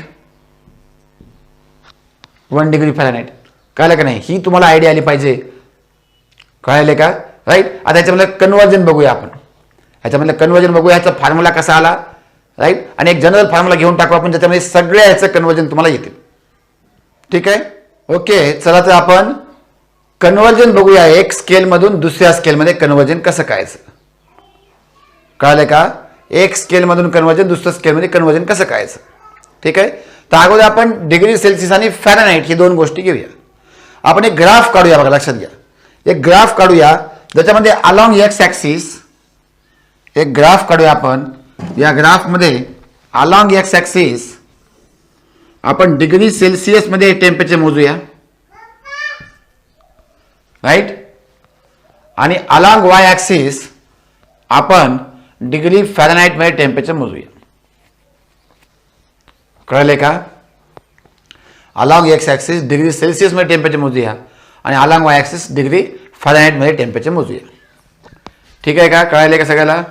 1 degree Fahrenheit. कळलं का नाही? ही तुम्हाला आयडिया आली पाहिजे. कळले का? राईट. आता याच्यामधलं कन्व्हर्जन बघूया आपण. ह्याचा फॉर्म्युला कसा आला, राईट. आणि एक जनरल फॉर्म्युला घेऊन टाकू आपण ज्याच्यामध्ये सगळ्या ह्याचं कन्व्हर्जन तुम्हाला येतील. ठीक आहे, ओके. चला तर आपण कन्व्हर्जन बघूया. एक स्केलमधून दुसऱ्या स्केलमध्ये कन्व्हर्जन कसं करायचं. कळलं का? एक स्केलमधून कन्व्हर्जन दुसऱ्या स्केलमध्ये कन्व्हर्जन कसं करायचं. ठीक आहे. तर अगोदर आपण डिग्री सेल्सिअस आणि फॅरेनहाइट ही दोन गोष्टी घेऊया. आपण एक ग्राफ काढूया. बघा लक्षात घ्या, एक ग्राफ काढूया ज्याच्यामध्ये अलॉंग एक्स ॲक्सिस एक ग्राफ काढूया आपण. या ग्राफमध्ये अलॉंग एक्स ॲक्सिस आपण डिग्री सेल्सिअस मध्ये टेम्परेचर मोजूया, राईट. आणि अलॉंग वाय ॲक्सिस आपण डिग्री फॅरेनहाइट मध्ये टेम्परेचर मोजूया. कळले का? Along x axis degree Celsius मध्ये टेम्परेचर मोजूया आणि along Y axis degree Fahrenheit मध्ये टेम्परेचर मोजूया. ठीक आहे का? कळले का सगळ्याला?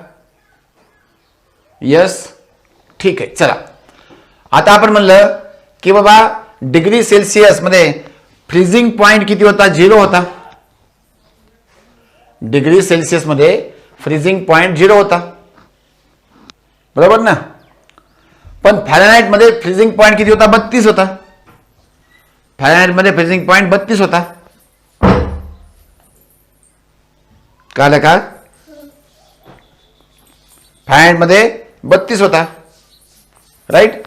यस, ठीक आहे. चला आता आपण म्हणलं की बाबा डिग्री सेल्सिअस मध्ये फ्रीजिंग पॉइंट किती होता? 0 होता. डिग्री सेल्सिअस मध्ये फ्रीजिंग पॉइंट 0 होता, बरोबर ना. पण फॅरेनहाइट मध्ये फ्रीजिंग पॉइंट किती होता? 32 होता. फॅरेनहाइट मध्ये फ्रीजिंग पॉइंट 32 होता. कळलं का? फॅरेनहाइट मध्ये 32 होता, राईट.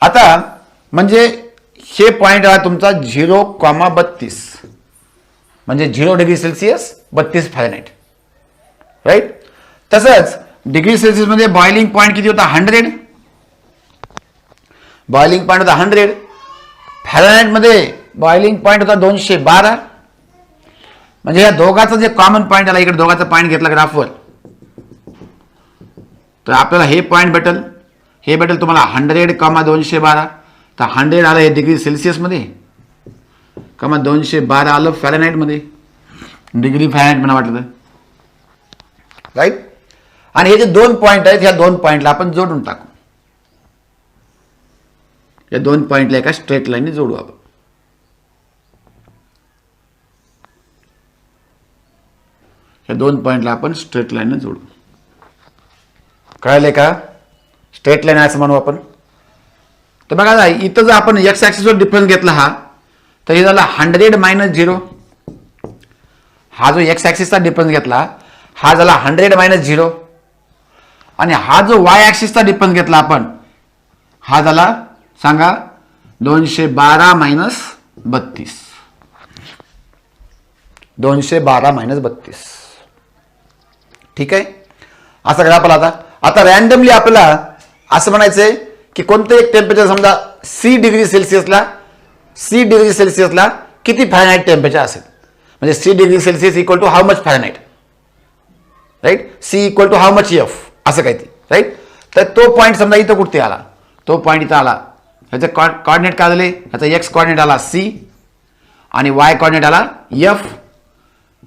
आता म्हणजे हे पॉइंट आहे तुमचा 0,32 म्हणजे 0 डिग्री सेल्सिअस 32 फॅरेनहाइट, राईट. तसंच डिग्री सेल्सिअस मध्ये बॉइलिंग पॉइंट किती होता? 100. बॉइलिंग पॉइंट होता 100. फॅरेनहाइट मध्ये बॉइलिंग पॉइंट होता 212. म्हणजे या दोघांचा जे कॉमन पॉइंट आला, इकडे दोघांचा पॉइंट घेतला ग्राफवर, तर आपल्याला हे पॉइंट भेटेल. हे भेटेल तुम्हाला 100,212. तर 100 आलं हे डिग्री सेल्सिअस मध्ये, 212 आलं फॅरेनहाइट मध्ये. डिग्री फॅरेनहाइट मला वाटलं, राईट. आणि हे जे दोन पॉइंट आहेत, ह्या दोन पॉइंटला आपण जोडून टाकू. या दोन पॉइंटला एका स्ट्रेट लाईनने जोडू आपण. या दोन पॉइंटला आपण स्ट्रेट लाईनने जोडू. कळले का? स्ट्रेट लाईन असं म्हणू आपण. तर बघा इथं जर आपण एक्स ॲक्सिसवर डिफरन्स घेतला हा, तर हे झाला 100 - 0. हा जो एक्स ॲक्सिसचा डिफरन्स घेतला हा झाला 100 - 0. आणि हा जो वाय ॲक्सिसचा डिफरन्स घेतला आपण, हा झाला सांगा 212 - 32. 212 - 32. ठीक आहे. असं करा आपल्याला. आता रॅन्डमली आपल्याला असं म्हणायचंय की कोणतं एक टेम्परेचर समजा सी डिग्री सेल्सिअसला किती फॅरेनहाइट टेम्परेचर असेल. म्हणजे C degree Celsius equal to how much Fahrenheit, right. C equal to how much F असं काही ते, राईट. तर तो पॉईंट समजा इथं कुठे आला, तो पॉईंट इथं आला. ह्याचे कॉर्डिनेट काय झाले? ह्याचा एक्स कॉर्डिनेट आला सी आणि वाय कॉर्डिनेट आला एफ.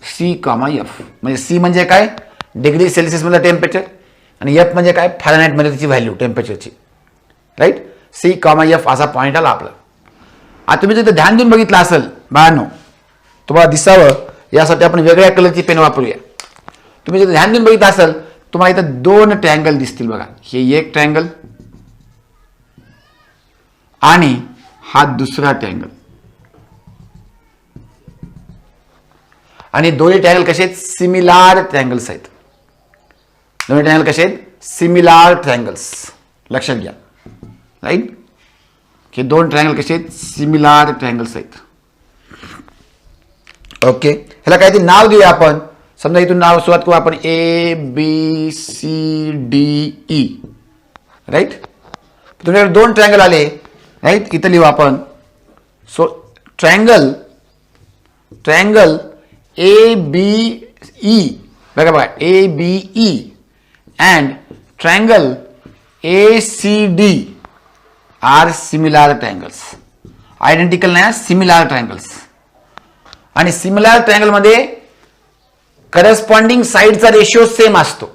सी कॉमा एफ म्हणजे सी म्हणजे काय? डिग्री सेल्सिअस मधलं टेम्परेचर आणि एफ म्हणजे काय? फॅरेनहाइट मध्ये त्याची व्हॅल्यू टेम्परेचरची, राईट. सी कॉमा एफ असा पॉईंट आला आपला. आता तुम्ही तिथे ध्यान देऊन बघितलं असेल बाळांनो, तुम्हाला दिसावं यासाठी आपण वेगळ्या कलरची पेन वापरूया. तुम्ही जर ध्यान देऊन बघितलं असेल तुम्हाला इथं 2 ट्रायंगल दिसतील. बघा हे एक ट्रायंगल आणि हा दुसरा ट्रायंगल. आणि दोन्ही ट्रायंगल कसे आहेत? सिमिलर ट्रायंगल्स आहेत. दोन्ही ट्रायंगल कसे आहेत? Similar triangles. लक्षात घ्या, राईट. हे दोन ट्रायंगल कसे आहेत? सिमिलर ट्रायंगल्स आहेत. ओके. ह्याला काहीतरी नाव देऊया आपण. समजा इथून नाव सुरुवात करू आपण ABCDE, राईट. तुमच्याकडे 2 ट्रायंगल आले, राईट. इथं लिहू आपण. सो ट्रायंगल ABE, बघा ABE and triangle ACD are similar triangles. Identical नाही, सिमिलर ट्रायंगल्स. आणि सिमिलर ट्रायंगल मध्ये करस्पॉन्डिंग साइडचा रेशिओ सेम असतो.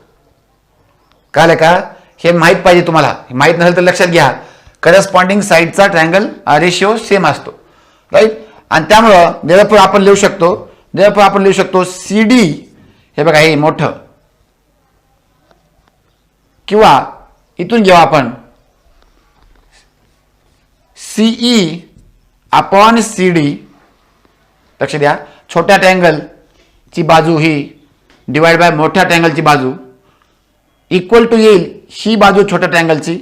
कळलं का? हे माहित पाहिजे तुम्हाला. माहित नसेल तर लक्षात घ्या. करस्पॉन्डिंग साइडचा ट्रायंगल रेशिओ सेम असतो, राईट. आणि त्यामुळं देअरफॉर आपण लिहू शकतो CD, हे बघा हे मोठं, किंवा इथून घेऊ आपण CE अपॉन CD. लक्ष द्या, छोट्या ट्रायंगल ची बाजू ही डिवाइड बाय मोठ्या ट्रायंगलची बाजू इक्वल टू येईल ही बाजू छोट्या ट्रायंगलची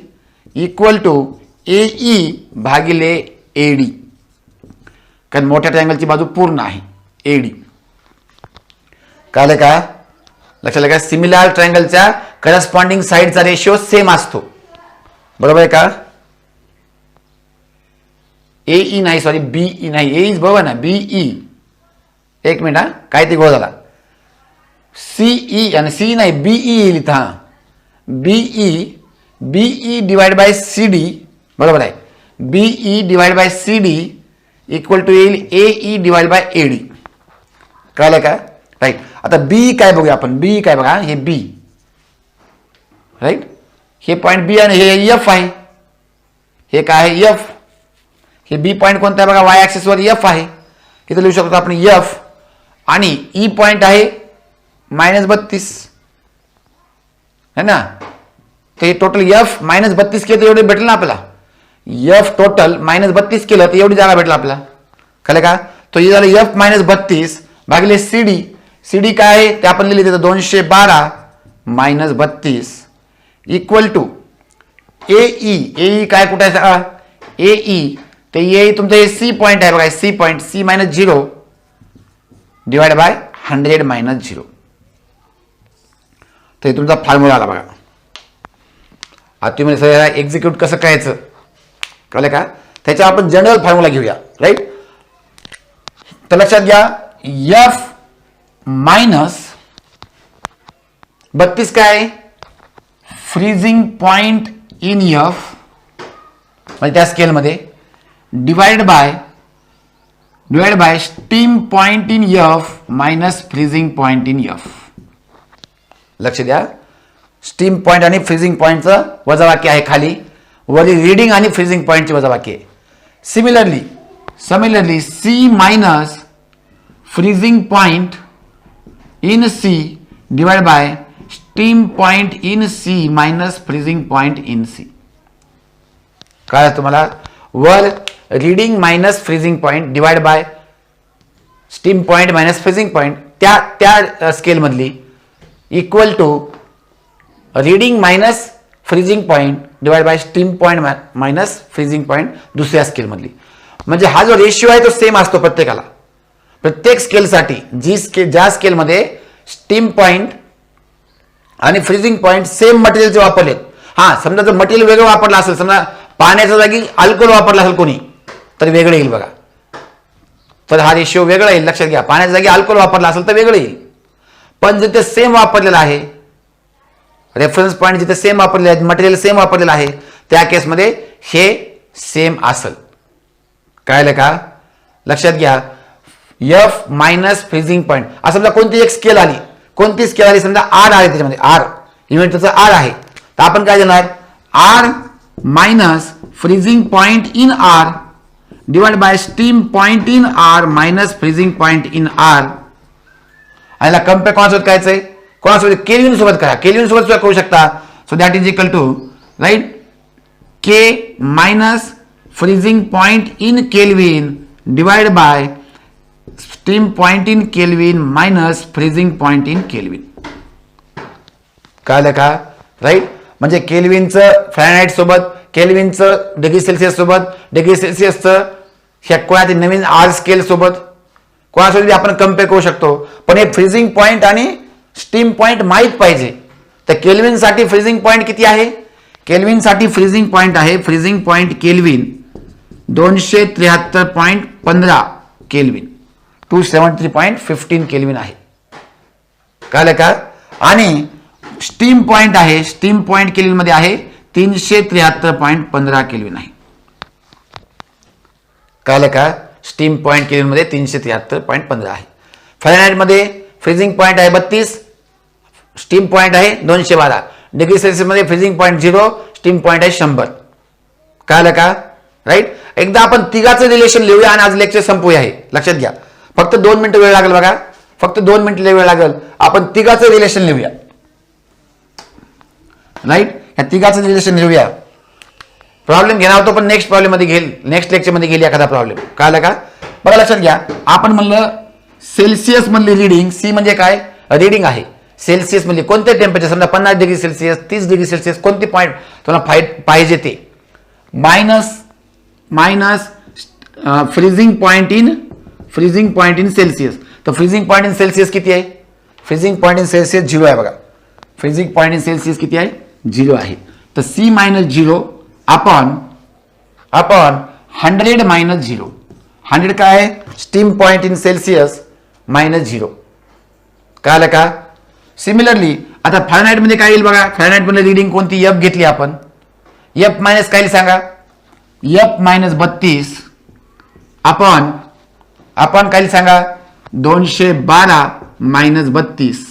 इक्वल टू AE भागिले AD, कारण मोठ्या ट्रायंगलची बाजू पूर्ण आहे AD. कळलं का? लक्षात आलं का? सिमिलर ट्रायंगलच्या करस्पॉन्डिंग साइडचा रेशिओ सेम असतो, बरोबर आहे का? AE नाही, सॉरी BE नाही, AE बरोबर ना, BE. एक मिनिट हा, काय ते गोळ झाला. CE आणि C नाही, BE येईल इथं. हा, BE डिवाइड बाय CD, बरोबर आहे. BE divide by CD equal to येईल AE डिवाइड बाय AD. कळलं का? राईट. आता B काय बघूया आपण. B काय बघा, हे B, राईट. हे पॉइंट B आणि हे F आहे. हे काय आहे? F. हे B पॉइंट कोणता आहे बघा, Y ऍक्सिस वर F आहे. इथे लिहू शकतो आपण F. आणि E पॉइंट आहे -32, है ना. तर हे टोटल F -32 केलं तर एवढे भेटलं ना आपल्याला. F टोटल -32 केलं तर एवढी जागा भेटला आपल्याला. कळलं का? तो हे झालं F -32 भागिले CD काय आहे ते आपण लिहिले तिथं 212 -32 इक्वल टू AE काय कुठे आहे? AE ते ये तुमचं हे C पॉइंट आहे बघा, C point, C -0 divide by 100 -0. तर हे तुमचा फॉर्म्युला आला बघा. आता तुम्ही सगळं एक्झिक्यूट कसं करायचं, कळलं का? त्याच्या आपण जनरल फॉर्म्युला घेऊया, राईट. तर लक्षात घ्या, F -32 काय? फ्रीजिंग पॉइंट इन F म्हणजे त्या स्केलमध्ये divide by steam point in F minus freezing point in F. लक्ष द्या, स्टीम पॉइंट आणि फ्रीजिंग पॉइंटचं वजाबाकी आहे खाली, वरी रीडिंग आणि फ्रीजिंग पॉइंटची वजाबाकी आहे. Similarly C minus freezing point in C divide by steam point in C minus freezing point in C. काय तुम्हाला? वर reading minus freezing point divide by steam point minus freezing point त्या scale मधली equal to reading minus freezing point divide by steam point minus freezing point दुसऱ्या scale मधली. म्हणजे हा जो रेशिओ आहे तो सेम असतो प्रत्येकाला, प्रत्येक स्केलसाठी. ज्या स्केलमध्ये स्टीम पॉइंट आणि फ्रीजिंग पॉइंट सेम मटेरियलचे वापरलेत. हा, समजा जर मटेरियल वेगळं वापरलं असेल, समजा पाण्याच्या जागी अल्कोहोल वापरलं असेल कोणी, तर वेगळं येईल बघा. तर हा रेशिओ वेगळा येईल, लक्षात घ्या. पाण्याच्या जागी अल्कोहोल वापरला असेल तर वेगळं येईल. पण जिथे सेम वापरलेलं आहे, रेफरन्स पॉइंट जिथे सेम वापरलेले आहेत, मटेरियल सेम वापरलेलं आहे, त्या केसमध्ये हे सेम असेल. कळलं का? लक्षात घ्या. F मायनस फ्रीजिंग पॉइंट, असं समजा कोणती एक स्केल आली, समजा R आहे, त्याच्यामध्ये R इव्हेंटचा R आहे, तर आपण काय देणार? R minus freezing point in R divide by steam point in R minus freezing point in R. याला कम्पेअर कोणासोबत करायचंय? कोणासोबत? केल्विन सोबत करा. केल्विन सोबत सुद्धा करू शकता. So that is equal to, right, K minus freezing point in Kelvin divide by steam point in Kelvin minus freezing point in Kelvin. कळलं का? राईट. म्हणजे केल्विनचं फॅरेनहाइट सोबत, केल्विनचं डिग्री सेल्सिअस सोबत, डिग्री सेल्सिअसचं ह्या कोणाच्या नवीन R स्केल सोबत, कोणासोबत आपण कम्पेअर करू शकतो, पण हे फ्रीजिंग पॉईंट आणि स्टीम पॉईंट माहीत पाहिजे. तर केल्विनसाठी फ्रीजिंग पॉईंट किती आहे? केल्विनसाठी फ्रीजिंग पॉईंट आहे, freezing point kelvin 273.15 kelvin, 273.15 kelvin आहे. कळलं का? आणि स्टीम पॉईंट आहे, स्टीम पॉईंट केल्विन मध्ये आहे 373.15 केल्विन आहे. कळलं का? स्टीम पॉईंट केल्विन मध्ये 373.15 आहे. फॅरेनहाइट मध्ये फ्रीजिंग पॉईंट आहे 32, स्टीम पॉईंट आहे 212. डिग्री सेल्सिअस मध्ये फ्रीजिंग पॉईंट 0, स्टीम पॉईंट आहे 100. कळलं का? राईट. एकदा आपण तिघाचं रिलेशन लिहूया आणि आज लेक्चर संपूया. हे लक्षात घ्या. फक्त 2 मिनिटं वेळ लागेल बघा, फक्त 2 मिनिटं वेळ लागेल. आपण तिघाचं रिलेशन लिहूया. राईट. या तिघाचं रिलेशन लिहूया. प्रॉब्लेम घेणार होतो पण नेक्स्ट प्रॉब्लेम मध्ये घेईल, नेक्स्ट लेक्चर मध्ये घेईल एखादा प्रॉब्लेम. कळलं का? बघा लक्षात घ्या. आपण म्हणलं सेल्सिअस मधली रीडिंग, सी म्हणजे काय? रीडिंग आहे. सेल्सिअस मध्ये कोणते टेम्परेचर, समजा 50 डिग्री सेल्सिअस, 30 डिग्री सेल्सिअस, कोणती पॉईंट तुम्हाला पाहिजे ते. Minus freezing point in Celsius. तर फ्रीजिंग पॉईंट इन सेल्सिअस किती आहे? फ्रीजिंग पॉईंट इन सेल्सिअस 0 आहे बघा. फ्रीजिंग पॉईंट इन सेल्सिअस किती आहे? 0 आहे. तर C मायनस 0 अपॉन 100 मायनस 0. 100 काय आहे? Steam point in Celsius minus 0. कळलं का? सिमिलरली आता फॅरेनहाइट मध्ये काय येईल बघा. फॅरेनहाइट मध्ये रीडिंग कोणती? F घेतली आपण. F मायनस काय सांगा? F मायनस 32 अपॉन काय सांगा? 212 मायनस 32.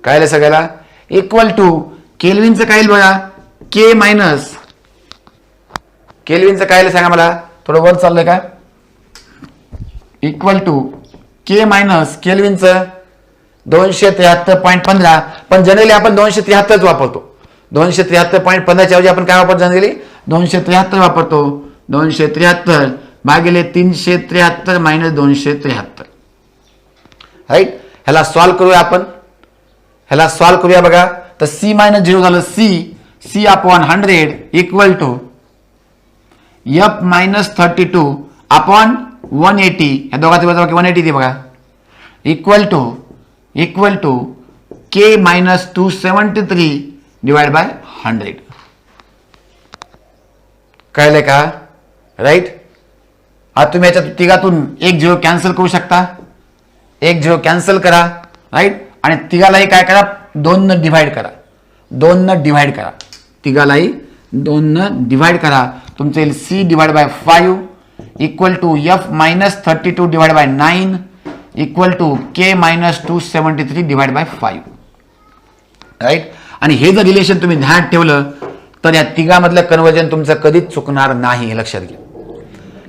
काय सगळ्याला इक्वल टू केल्विनचं काय बघा. K मायनस केल्विनचं काय सांगा मला, थोडं वर चाललंय का? इक्वल टू K मायनस केल्विनचं 273.15. पण जनरली आपण 273 वापरतो. 273.15 च्या ऐवजी आपण काय वापरतो? जनरली 273 वापरतो. 273 भागिले 373 मायनस 273. राईट. ह्याला सॉल्व्ह करूया आपण. ह्याला सॉल्व्ह करूया बघा. तर C मायनस 0 झालं C upon 100 equal to F minus 32 upon 180. या दोघांचे वजा 180 ते बघा. Equal to K minus 273 divide by 100. कळलं का? राईट. आता तुम्ही याच्यात तिघातून एक 0 कॅन्सल करू शकता. एक 0 कॅन्सल करा. राईट. आणि तिघालाही काय करा? 2 न डिवाइड करा. 2 न डिवाइड करा. तिघालाही 2 न डिवाइड करा. तुमचं येईल C divide by 5 equal to F minus 32 divide by 9 equal to K minus 273 divide by 5. Right. आणि हे जर रिलेशन तुम्ही ध्यानात ठेवलं तर या तिघामधलं कन्वर्जन तुमचं कधीच चुकणार नाही. हे लक्षात घ्या.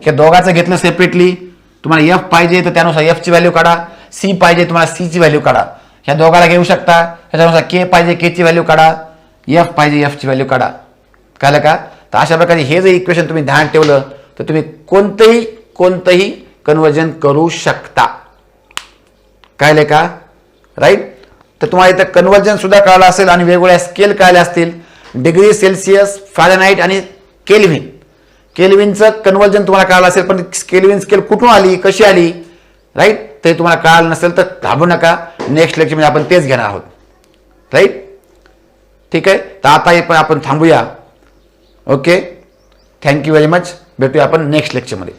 हे दोघांचं घेतलं सेपरेटली. तुम्हाला F पाहिजे तर त्यानुसार F ची व्हॅल्यू काढा. C पाहिजे तुम्हाला C ची व्हॅल्यू काढा. ह्या दोघाला घेऊ शकता. ह्याच्यानुसार K पाहिजे K ची व्हॅल्यू काढा. F पाहिजे F ची व्हॅल्यू काढा. कळलं का? तर अशा प्रकारे हे जर इक्वेशन तुम्ही ध्यान ठेवलं तर तुम्ही कोणतंही कन्वर्जन करू शकता. कळलं का? राईट. तर तुम्हाला इथं कन्वर्जन सुद्धा कळलं असेल आणि वेगवेगळ्या स्केल कळले असतील. डिग्री सेल्सिअस, फॅरेनहाइट आणि केल्विन. केल्विनचं कन्वर्जन तुम्हाला कळलं असेल, पण केल्विन स्केल कुठून आली, कशी आली, राईट, ते तुम्हाला कळलं नसेल तर घाबरू नका. नेक्स्ट लेक्चरमध्ये आपण तेच घेणार आहोत. राईट. ठीक आहे. तर आता हे पण आपण थांबूया. ओके. Thank you very much. भेटूया आपण नेक्स्ट लेक्चरमध्ये.